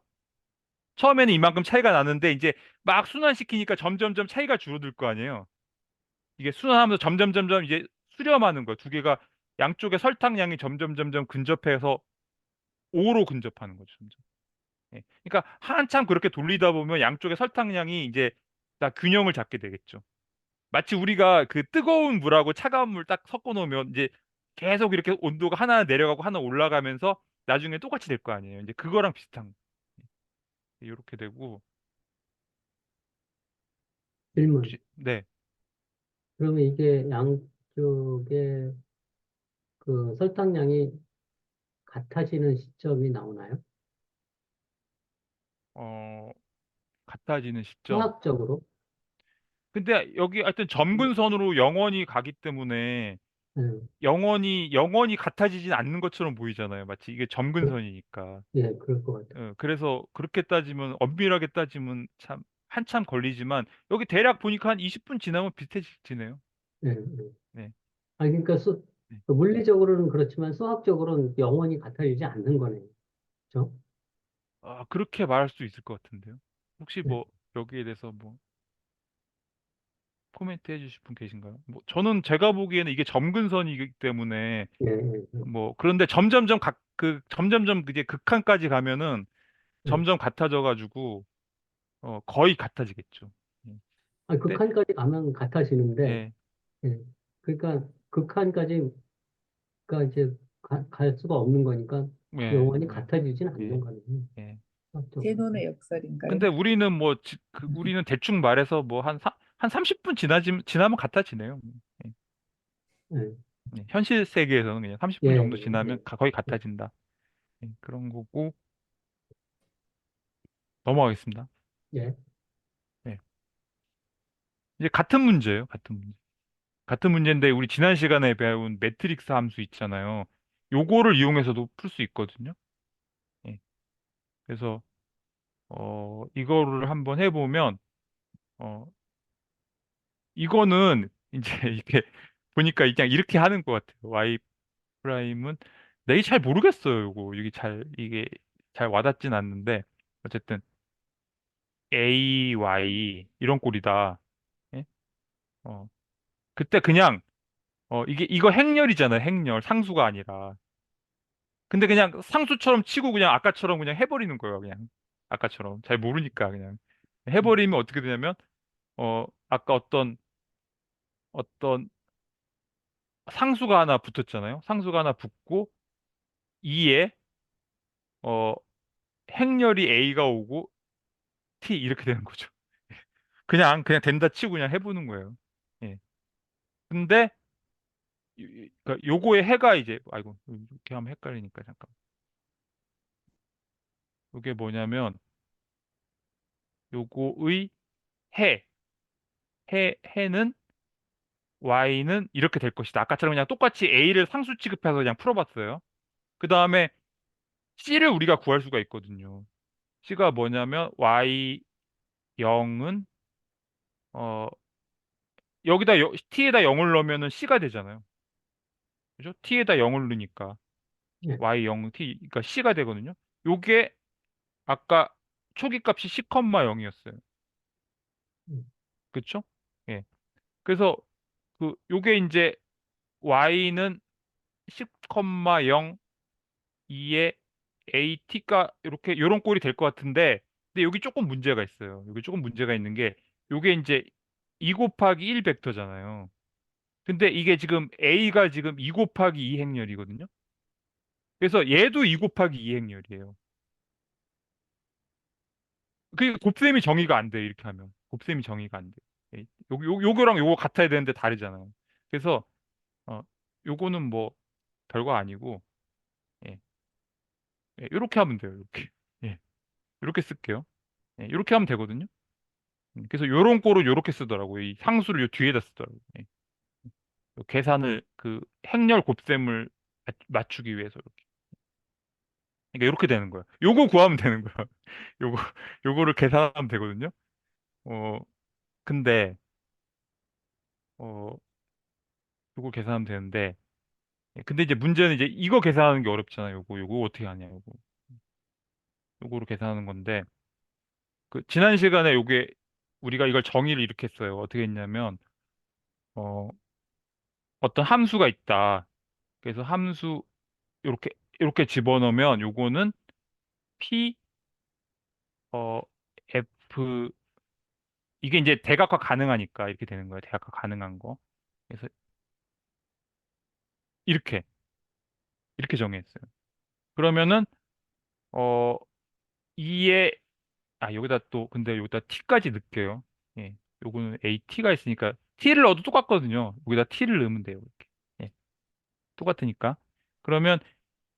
처음에는 이만큼 차이가 나는데 이제 막 순환시키니까 점점점 차이가 줄어들 거 아니에요. 이게 순환하면서 점점점점 이제 수렴하는 거예요. 두 개가 양쪽의 설탕량이 점점점점 근접해서 5로 근접하는 거죠. 점점. 예. 그러니까 한참 그렇게 돌리다 보면 양쪽의 설탕량이 이제 다 균형을 잡게 되겠죠. 마치 우리가 그 뜨거운 물하고 차가운 물 딱 섞어 놓으면 이제 계속 이렇게 온도가 하나 내려가고 하나 올라가면서 나중에 똑같이 될 거 아니에요. 이제 그거랑 비슷한 이렇게 되고 질문. 혹시 네. 그러면 이게 양쪽에 그 설탕량이 같아지는 시점이 나오나요? 어, 같아지는 시점. 수학적으로? 근데 여기 하여튼 점근선으로 영원히 가기 때문에 예, 영원히 같아지진 않는 것처럼 보이잖아요. 마치 이게 그, 점근선이니까. 예, 그럴 것 같아요. 그래서 그렇게 따지면 엄밀하게 따지면 참 한참 걸리지만 여기 대략 보니까 한 20분 지나면 비슷해지네요. 예, 예. 네. 아니, 그러니까 네. 그 물리적으로는 그렇지만 수학적으로는 영원히 같아지지 않는 거네요. 그죠? 아, 그렇게 말할 수 있을 것 같은데요. 혹시 예, 뭐 여기에 대해서 뭐 코멘트 해주실 분 계신가요? 뭐 저는 제가 보기에는 이게 점근선이기 때문에 예, 예, 뭐 그런데 점점점 이제 극한까지 가면은 예. 점점 같아져 가지고 거의 같아지겠죠. 예. 아니, 근데 극한까지 가면 같아지는데, 예, 예. 그러니까 극한까지 가 이제 갈 수가 없는 거니까 예, 영원히 예, 같아지진 않는 예, 거네요. 예. 수학적으로. 대노의 역설인가요? 근데 우리는 뭐 우리는 대충 말해서 뭐 한 30분 지나면 같아지네요. 예. 예, 현실 세계에서는 그냥 예, 30분 정도 예, 지나면 거의 예, 같아진다. 그런 거고 넘어가겠습니다. 예. 예. 이제 같은 문제예요. 같은 문제. 같은 문제인데 우리 지난 시간에 배운 매트릭스 함수 있잖아요. 요거를 이용해서도 풀 수 있거든요. 예. 그래서 이거를 한번 해보면 어, 이거는 이제 이게 보니까 그냥 이렇게 하는 것 같아요. y 프라임은 내가 잘 모르겠어요. 요거 이게 잘 와닿진 않는데 어쨌든 a y 이런 꼴이다. 예? 어, 그때 그냥 이거 행렬이잖아요. 행렬 상수가 아니라. 근데 그냥 상수처럼 치고 그냥 아까처럼 그냥 해버리는 거예요. 그냥 아까처럼 잘 모르니까 그냥 해버리면 어떻게 되냐면 아까 어떤 상수가 하나 붙었잖아요. 상수가 하나 붙고 2에 어 행렬이 a가 오고 t 이렇게 되는 거죠. 그냥 된다 치고 그냥 해보는 거예요. 예. 근데 그러니까 요거의 해가 이제 아이고 이렇게 하면 헷갈리니까 잠깐. 요게 뭐냐면 요거의 해 해는 y는 이렇게 될 것이다. 아까처럼 그냥 똑같이 a를 상수 취급해서 그냥 풀어봤어요. 그 다음에 c를 우리가 구할 수가 있거든요. c가 뭐냐면 y 0은 어 여기다 t에다 0을 넣으면은 c가 되잖아요. 그죠? t에다 0을 넣으니까 예. y 0 t 그러니까 c가 되거든요. 요게 아까 초기 값이 10,0이었어요. 음, 그쵸? 예. 그래서 요게 이제 y는 10,0 2에 AT가 이렇게 요런 꼴이 될 것 같은데 근데 여기 조금 문제가 있어요. 여기 조금 문제가 있는 게 요게 이제 2 곱하기 1 벡터잖아요. 근데 이게 지금 A가 지금 2 곱하기 2 행렬이거든요. 그래서 얘도 2 곱하기 2 행렬이에요. 그 곱셈이 정의가 안 돼. 이렇게 하면 곱셈이 정의가 안 돼. 요거랑 요거 같아야 되는데 다르잖아요. 그래서 어 요거는 뭐 별거 아니고 예. 이렇게 하면 돼요. 이렇게. 예. 이렇게 쓸게요. 예. 이렇게 하면 되거든요. 그래서 요런 거를 요렇게 쓰더라고요. 이 상수를 요 뒤에다 쓰더라고요. 예. 요 계산을 행렬 곱셈을 맞추기 위해서 이렇게. 그러니까 이렇게 되는 거야. 요거 구하면 되는 거야. 요거 요거를 계산하면 되거든요. 어 근데 어, 요거 계산하면 되는데, 근데 이제 문제는 이제 이거 계산하는 게 어렵잖아요. 요거 어떻게 하냐, 요거. 요거로 계산하는 건데, 그, 지난 시간에 요게, 우리가 이걸 정의를 이렇게 했어요. 어떻게 했냐면, 어, 어떤 함수가 있다. 그래서 함수, 요렇게, 요렇게 집어넣으면 요거는 P, 어, F, 이게 이제 대각화 가능하니까 이렇게 되는 거예요. 대각화 가능한 거. 그래서 이렇게, 이렇게 정의했어요. 그러면은, 어, 2에, 여기다 또, 근데 여기다 t까지 넣을게요. 예. 요거는 AT가 있으니까, t를 넣어도 똑같거든요. 여기다 t를 넣으면 돼요. 이렇게. 예. 똑같으니까. 그러면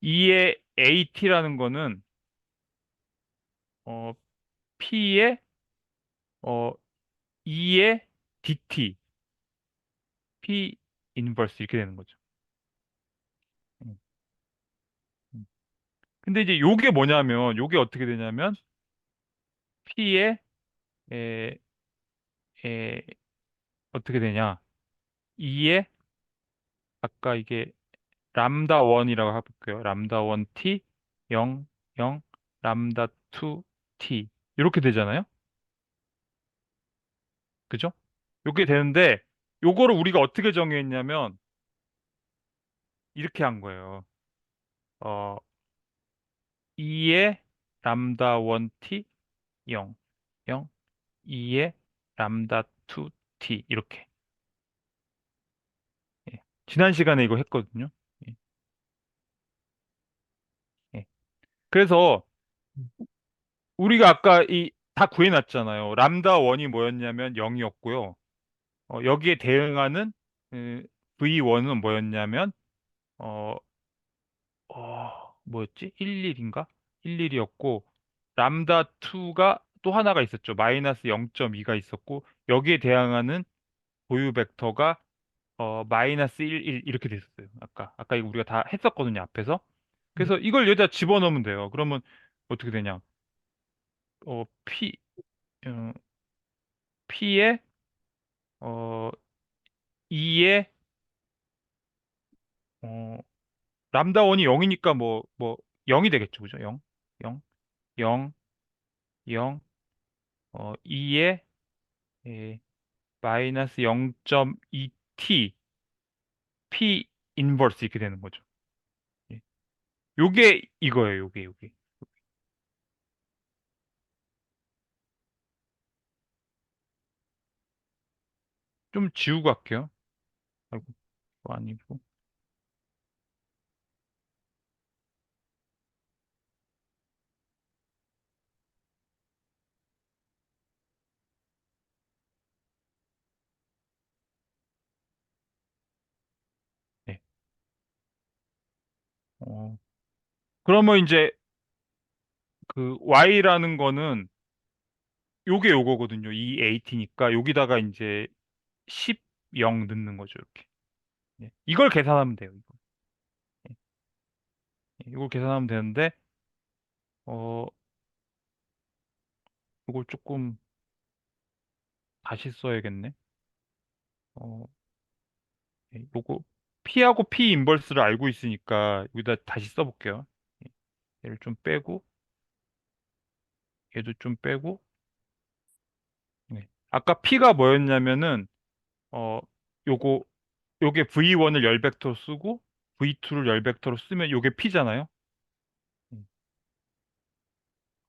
2의 AT라는 거는, 어, P의, 어, 2의 DT, P 인버스 이렇게 되는 거죠. 음, 음. 근데 이제 요게 뭐냐면, 요게 어떻게 되냐면, P의, 에, 에, 어떻게 되냐. 2의, 아까 이게 람다 1이라고 해볼게요. 람다 1 t 0 0 람다 2 t 이렇게 되잖아요. 그죠? 이렇게 되는데 요거를 우리가 어떻게 정의했냐면 이렇게 한 거예요. 어 2의 람다 1 t 0 0 2의 람다 2 t 이렇게. 예. 지난 시간에 이거 했거든요. 예. 예. 그래서 우리가 아까 이 다 구해놨잖아요. 람다 1이 뭐였냐면 0이었고요. 여기에 대응하는 V1은 뭐였냐면 어, 뭐였지? 11인가? 11이었고 람다 2가 또 하나가 있었죠. 마이너스 0.2가 있었고 여기에 대항하는 고유 벡터가 마이너스 1, 1 이렇게 됐었어요. 아까 이거 우리가 다 했었거든요, 앞에서. 그래서 이걸 여기다 집어넣으면 돼요. 그러면 어떻게 되냐? P 어, P에 어, 2에 람다 1이 0이니까 뭐 0이 되겠죠. 그죠? 0, 0, 0, 0, 2에 마이너스 0.2t p 인버스 이렇게 되는 거죠. 예. 요게 이거예요. 요게. 좀 지우고 할게요. 아이고, 그거 아니고. 네. 어, 그러면 이제 그 y라는 거는 요게 요거거든요. 이 at니까 여기다가 이제 10, 0 넣는 거죠. 이렇게. 예. 이걸 계산하면 돼요. 이거. 예. 이걸 계산하면 되는데 어, 이걸 조금 다시 써야겠네. 어, 요거 P하고 P 인버스를 알고 있으니까 여기다 다시 써볼게요. 예, 얘를 좀 빼고 얘도 좀 빼고 네. 아까 P가 뭐였냐면은 어 요거 요게 V1을 열 벡터로 쓰고 V2를 열 벡터로 쓰면 요게 P잖아요. 음,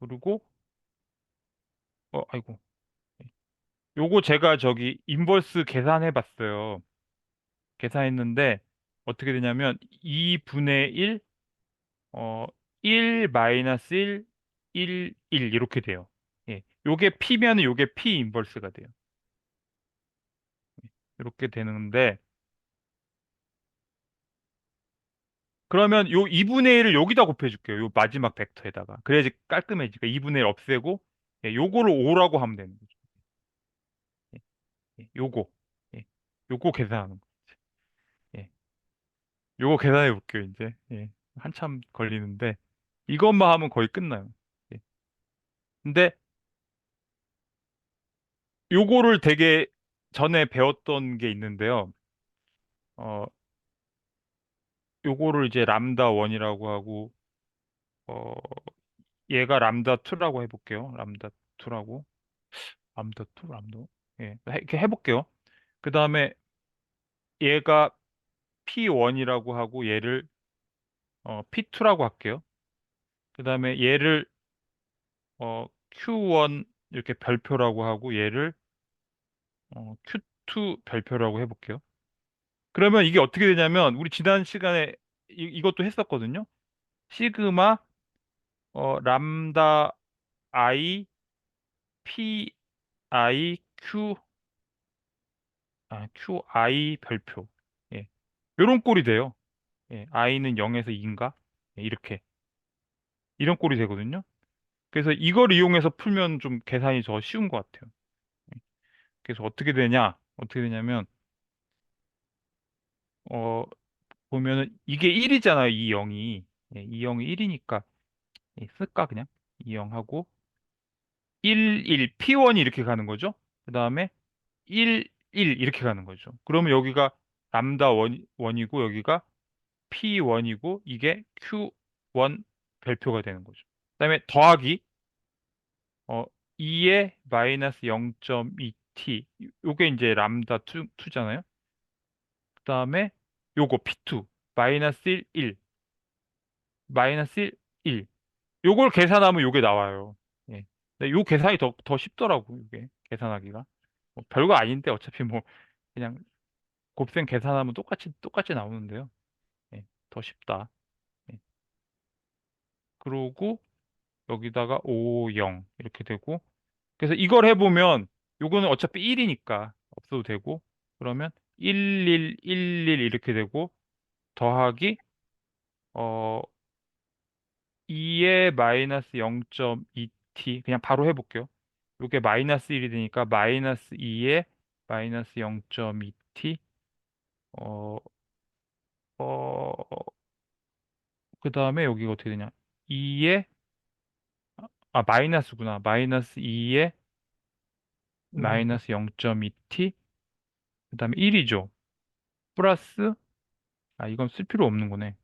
그리고 아이고 예. 요거 제가 저기 인버스 계산해 봤어요. 계산했는데 어떻게 되냐면 2분의 1 1 마이너스 1, 1, 1 이렇게 돼요. 예. 요게 P면은 요게 P 인버스가 돼요. 이렇게 되는데 그러면 요 2분의 1을 여기다 곱해줄게요. 요 마지막 벡터에다가. 그래야지 깔끔해지니까 2분의 1 없애고 예, 요거를 5라고 하면 되는 거죠. 예, 요거. 예, 요거 계산하는 거. 예. 요거 계산해 볼게요, 이제. 예. 한참 걸리는데 이것만 하면 거의 끝나요. 예. 근데 요거를 되게 전에 배웠던 게 있는데요. 어, 요거를 이제 람다 1이라고 하고, 어, 얘가 람다 2라고 해볼게요. 람다 2라고. 람다 2, 람다. 예, 이렇게 해볼게요. 그 다음에 얘가 P1이라고 하고 얘를 P2라고 할게요. 그 다음에 얘를 Q1 이렇게 별표라고 하고 얘를 Q2 별표라고 해볼게요. 그러면 이게 어떻게 되냐면 우리 지난 시간에 이것도 했었거든요. 시그마 람다 I P I Q QI 별표. 예. 요런 꼴이 돼요. 예. I는 0에서 2인가? 이렇게. 이런 꼴이 되거든요. 그래서 이걸 이용해서 풀면 좀 계산이 더 쉬운 것 같아요. 예. 그래서 어떻게 되냐? 어떻게 되냐면, 어, 보면은 이게 1이잖아요. 이 0이. 예, 이 0이 1이니까 쓸까 그냥? 이 0 하고 1, P1이 이렇게 가는 거죠. 그 다음에 1, 1 이렇게 가는 거죠. 그러면 여기가 람다 1이고 여기가 P1이고 이게 Q1 별표가 되는 거죠. 그다음에 더하기 어 2에 마이너스 0.2t 요게 이제 람다 2잖아요. 그다음에 요거 P2 마이너스 1, 1 마이너스 1, 1 요걸 계산하면 요게 나와요. 예. 근데 요 계산이 더 쉽더라고 이게 계산하기가. 뭐 별거 아닌데 어차피 뭐 그냥 곱셈 계산하면 똑같이 나오는데요. 예. 더 쉽다. 예. 그러고 여기다가 5, 0 이렇게 되고 그래서 이걸 해보면 요거는 어차피 1이니까 없어도 되고 그러면 1, 1, 1, 1 이렇게 되고 더하기 어 2에 마이너스 0.2t 그냥 바로 해볼게요. 요게 마이너스 1이 되니까 마이너스 2에 마이너스 0.2t 어, 그 다음에 여기가 어떻게 되냐 2에 마이너스구나 마이너스 2에 마이너스 0.2t 그 다음에 1이죠. 플러스, 이건 쓸 필요 없는 거네.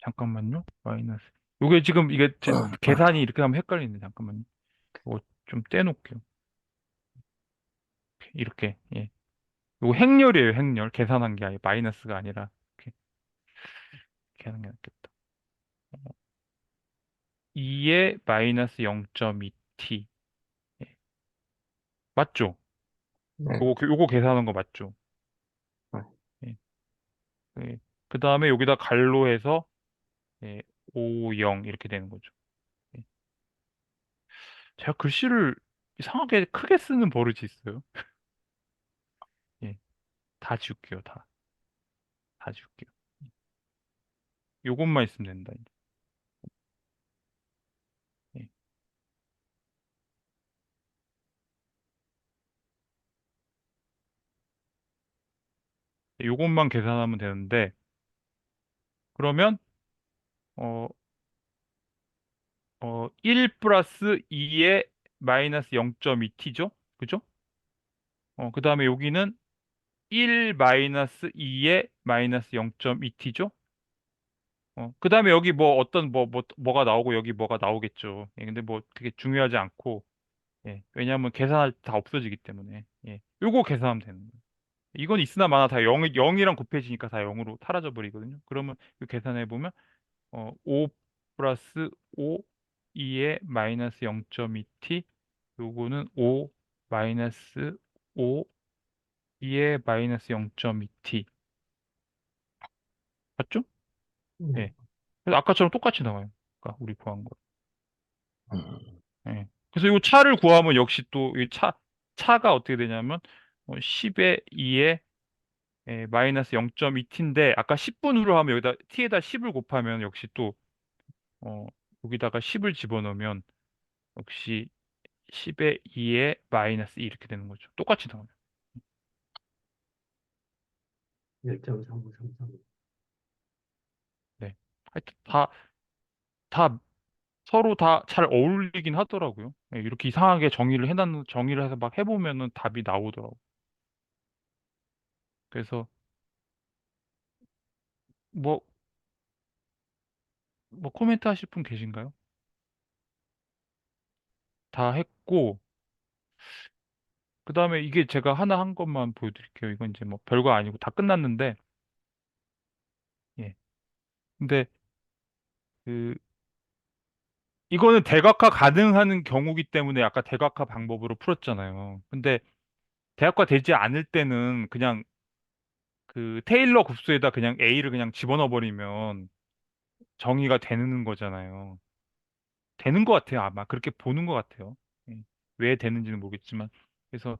잠깐만요. 마이너스. 요게 지금 이게 계산이 이렇게 하면 헷갈리네. 잠깐만요. 이거 좀 떼놓을게요. 이렇게, 예. 요거 행렬이에요, 행렬. 계산한 게 아니라 마이너스가 아니라. 이렇게 하는 게 낫겠다. 2에 마이너스 0.2t. 예. 맞죠? 네. 요거 계산한 거 맞죠? 네. 예. 예. 그 다음에 여기다 갈로해서, 예, 5, 0 이렇게 되는 거죠. 예. 제가 글씨를 이상하게 크게 쓰는 버릇이 있어요. 예, 다 지울게요, 다. 다 지울게요. 요것만 있으면 된다, 이제. 예. 요것만 계산하면 되는데, 그러면, 어, 1 플러스 2에 마이너스 0.2t죠? 그죠? 그 다음에 여기는 1 마이너스 2에 마이너스 0.2t죠? 그 다음에 여기 뭐 어떤 뭐가 나오고 여기 뭐가 나오겠죠. 예, 근데 뭐 그게 중요하지 않고, 예, 왜냐하면 계산할 때 다 없어지기 때문에, 예, 요거 계산하면 되는 거예요. 이건 있으나 마나 다 0이랑 곱해지니까 다 0으로 사라져 버리거든요. 그러면 이 계산해 보면 5 플러스 5 2에 마이너스 0.2t 요거는 5 마이너스 5 2에 마이너스 0.2t 맞죠? 예. 그래서 아까처럼 똑같이 나와요. 아까 우리 구한 거. 음, 예. 그래서 이 차를 구하면 역시 또 이 차가 어떻게 되냐면 10에 2에 마이너스 0.2t인데 아까 10분으로 하면 여기다 t에다 10을 곱하면 역시 또 어, 여기다가 10을 집어넣으면 역시 10에 2에 마이너스 2 이렇게 되는 거죠. 똑같이 나와요. 1.3533. 네. 하여튼 다 서로 다 잘 어울리긴 하더라고요. 예, 이렇게 이상하게 정의를 해서 막 해보면은 답이 나오더라고요. 그래서 뭐, 뭐 코멘트 하실 분 계신가요? 다 했고, 그 다음에 이게 제가 하나 한 것만 보여드릴게요. 이건 이제 뭐 별거 아니고 다 끝났는데, 예. 근데 그 이거는 대각화 가능한 경우기 때문에 아까 대각화 방법으로 풀었잖아요. 근데 대각화 되지 않을 때는 그냥 그 테일러 곱수에다 그냥 A를 그냥 집어넣어 버리면 정의가 되는 거잖아요. 되는 것 같아요. 아마 그렇게 보는 것 같아요. 예. 왜 되는지는 모르겠지만. 그래서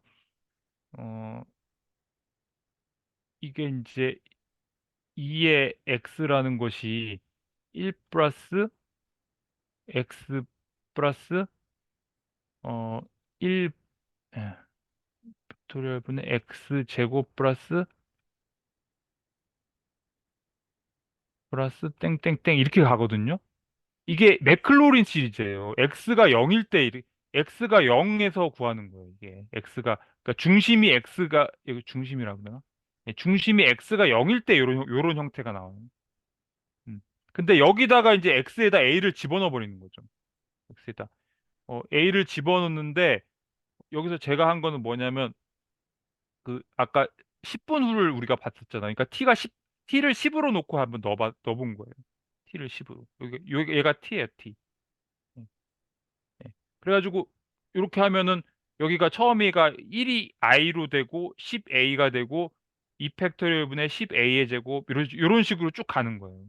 어 이게 이제 2의 x라는 것이 1 플러스 x 플러스 어 1, 팩토리얼 분의 x 제곱 플러스 땡땡땡 이렇게 가거든요. 이게 맥클로린 시리즈예요. x가 0에서 구하는 거예요. 이게 그러니까 중심이 x가 이거 중심이라고 그러나? 예, 중심이 x가 0일 때 요런 형태가 나와요. 음. 근데 여기다가 이제 x에다 a를 집어넣어 버리는 거죠. x에다 a를 집어넣는데 여기서 제가 한 거는 뭐냐면 그 아까 10분 후를 우리가 봤었잖아요. 그러니까 t를 10으로 놓고 한번 넣어본 거예요. t를 10으로. 얘가 t예요, t. 예, 예. 그래가지고 이렇게 하면은 여기가 처음에가 1이 i로 되고 10a가 되고 2 팩토리얼 분의 10a의 제곱 이런 식으로 쭉 가는 거예요.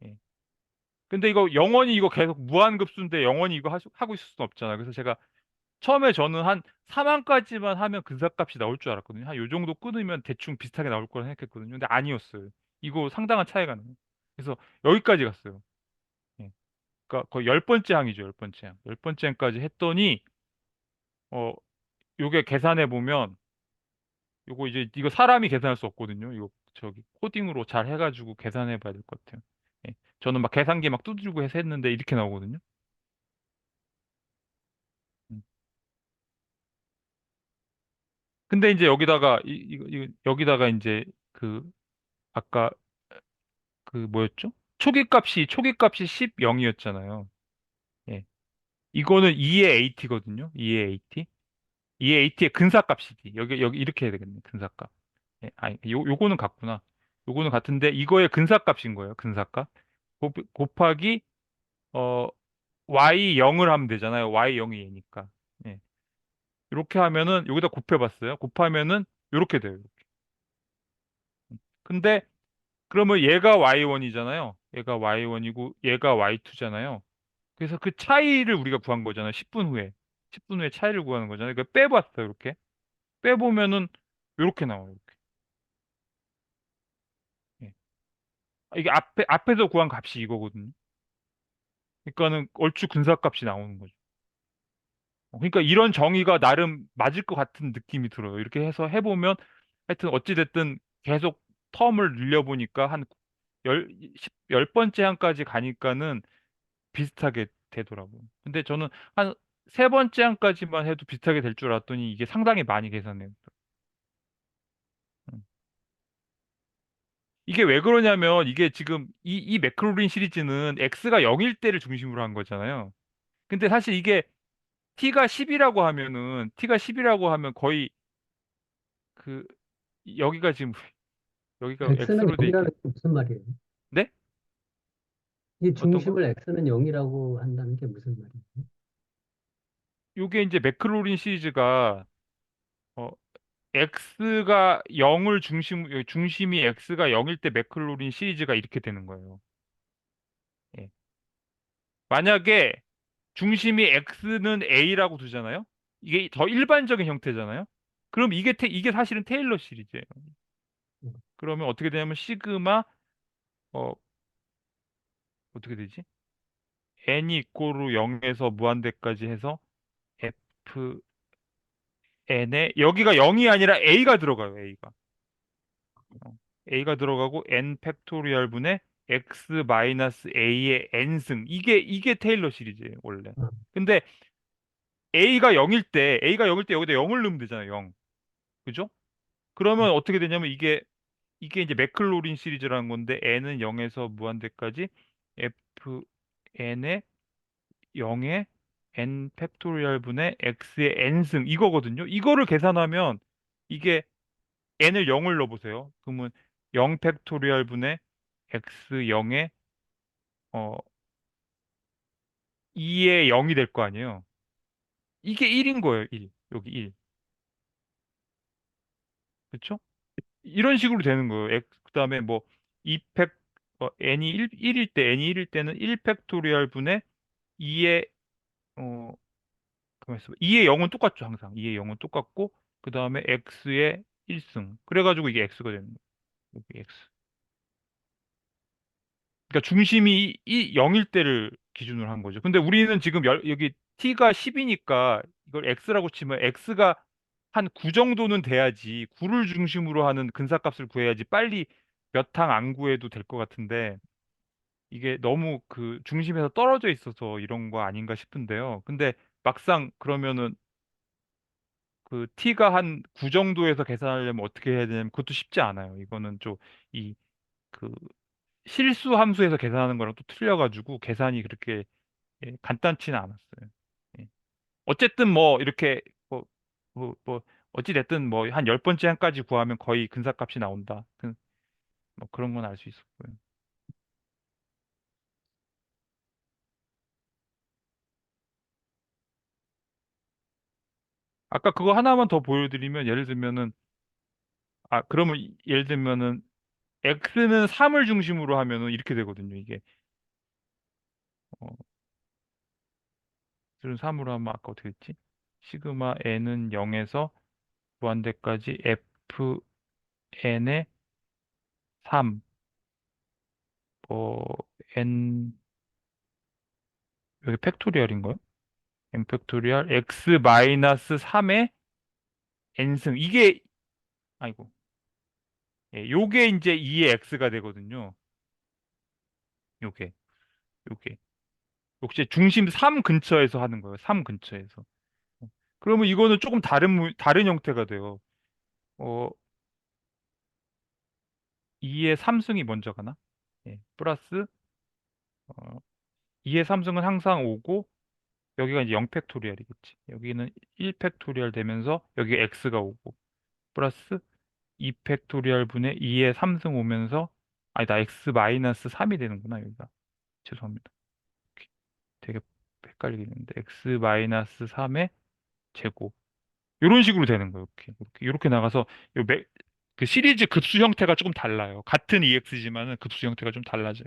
예. 근데 이거 영원히 이거 계속 무한급수인데 영원히 이거 하고 있을 수는 없잖아요. 그래서 제가 처음에 저는 한 4만까지만 하면 근사값이 나올 줄 알았거든요. 한 요 정도 끊으면 대충 비슷하게 나올 거라 생각했거든요. 근데 아니었어요. 이거 상당한 차이가 나요. 그래서 여기까지 갔어요. 예. 그러니까 거의 열 번째 항이죠, 열 번째 항. 열 번째 항까지 했더니 어 요게 계산해 보면 요거 이제 이거 사람이 계산할 수 없거든요. 이거 저기 코딩으로 잘 해가지고 계산해 봐야 될 것 같아요. 예. 저는 막 계산기 막 두드리고 해서 했는데 이렇게 나오거든요. 음. 근데 이제 여기다가 여기다가 이제 그 아까 그 뭐였죠? 초기값이 10, 0이었잖아요. 예. 이거는 2의 AT거든요. 2의 AT. 2의 AT의 근사값이지. 여기 이렇게 해야 되겠네. 근사값. 예. 아니, 요거는 같구나. 요거는 같은데 이거의 근사값인 거예요. 근사값. 곱하기 어 y 0을 하면 되잖아요. y 0이 얘니까. 예. 이렇게 하면은 여기다 곱해봤어요. 곱하면은 이렇게 돼요. 근데 그러면 얘가 y1이잖아요. 얘가 y1이고 얘가 y2잖아요. 그래서 그 차이를 우리가 구한 거잖아요. 10분 후에. 10분 후에 차이를 구하는 거잖아요. 그러니까 빼봤어요. 이렇게. 빼보면은 이렇게 나와요. 이렇게. 예. 이게 앞에서 구한 값이 이거거든요. 그러니까는 얼추 근사값이 나오는 거죠. 그러니까 이런 정의가 나름 맞을 것 같은 느낌이 들어요. 이렇게 해서 해보면 하여튼 어찌됐든 계속 텀을 늘려보니까 한 열 번째 항까지 가니까는 비슷하게 되더라고요. 근데 저는 한 세 번째 항까지만 해도 비슷하게 될 줄 알았더니 이게 상당히 많이 계산해요. 음. 이게 왜 그러냐면 이게 지금 이 매크로린 시리즈는 x가 0일 때를 중심으로 한 거잖아요. 근데 사실 이게 t가 10이라고 하면 거의 그 여기가 지금 여기가 X는 x로 돼 0이라는 있게. 게 무슨 말이에요? 네? 이 어떤 거? 중심을 X는 0이라고 한다는 게 무슨 말이에요? 요게 이제 매크로린 시리즈가 어 x가 0을 중심이 x가 0일 때 매클로린 시리즈가 이렇게 되는 거예요. 예. 만약에 중심이 x는 a라고 두잖아요. 이게 더 일반적인 형태잖아요. 그럼 이게 사실은 테일러 시리즈예요. 그러면 어떻게 되냐면 시그마 어 어떻게 되지? n이 이꼬르 0에서 무한대까지 해서 fn에 여기가 0이 아니라 a가 들어가요. a가 들어가고 n 팩토리얼 분의 x 마이너스 a의 n승. 이게 테일러 시리즈예요, 원래. 어. 근데 a가 0일 때 여기다 0을 넣으면 되잖아요, 0. 그죠? 그러면 어떻게 되냐면 이게 이제 맥클로린 시리즈라는 건데 n은 0에서 무한대까지 fn의 0의 n 팩토리얼 분의 x의 n승 이거거든요. 이거를 계산하면 이게 n을 0을 넣어보세요. 그러면 0 팩토리얼 분의 x 0의 2의 0이 될 거 아니에요. 이게 1인 거예요, 1. 여기 1. 그렇죠? 이런 식으로 되는 거예요. 그다음에 뭐 2팩 n이 1일 때 n이 1일 때는 1 팩토리얼 분의 2의 어 가만 있어봐. 2의 0은 똑같죠, 항상. 2의 0은 똑같고 그다음에 x의 1승. 그래가지고 이게 x가 되는 거예요. 여기 x. 그러니까 중심이 0일 때를 기준으로 한 거죠. 근데 우리는 지금 여기 t가 10이니까 이걸 x라고 치면 x가 한 9 정도는 돼야지 9를 중심으로 하는 근사값을 구해야지 빨리 몇 항 안 구해도 될 것 같은데 이게 너무 그 중심에서 떨어져 있어서 이런 거 아닌가 싶은데요. 근데 막상 그러면은 그 t가 한 9 정도에서 계산하려면 어떻게 해야 되냐면 그것도 쉽지 않아요. 이거는 좀 이 그 실수 함수에서 계산하는 거랑 또 틀려가지고 계산이 그렇게 간단치는 않았어요. 예. 어쨌든 뭐 이렇게 뭐 어찌 됐든 뭐 한 10번째 항까지 구하면 거의 근사값이 나온다. 뭐 그런 건 알 수 있었고요. 아까 그거 하나만 더 보여드리면 예를 들면은 그러면 예를 들면은 x는 3을 중심으로 하면은 이렇게 되거든요. 이게 어, x는 3으로 하면 아까 어떻게 했지? 시그마 n은 0에서 무한대까지 fn의 3 n 여기 팩토리얼인가요? n 팩토리얼 x 마이너스 3의 n승 이게 아이고 요게 이제 2의 x가 되거든요. 요게 요게 역시 중심 3 근처에서 하는 거예요. 3 근처에서. 그러면 이거는 조금 다른 형태가 돼요. 어, 2의 3승이 먼저 가나? 플러스 2의 3승은 항상 오고 여기가 이제 0 팩토리얼이겠지. 여기는 1 팩토리얼 되면서 여기 x가 오고 플러스 2 팩토리얼 분의 2의 3승 오면서 아니다 x 마이너스 3이 되는구나 여기가. 죄송합니다. 되게 헷갈리겠는데 x 마이너스 3의 제곱 이런 식으로 되는 거예요. 이렇게 나가서 요 그 시리즈 급수 형태가 조금 달라요. 같은 EX지만은 급수 형태가 좀 달라져요.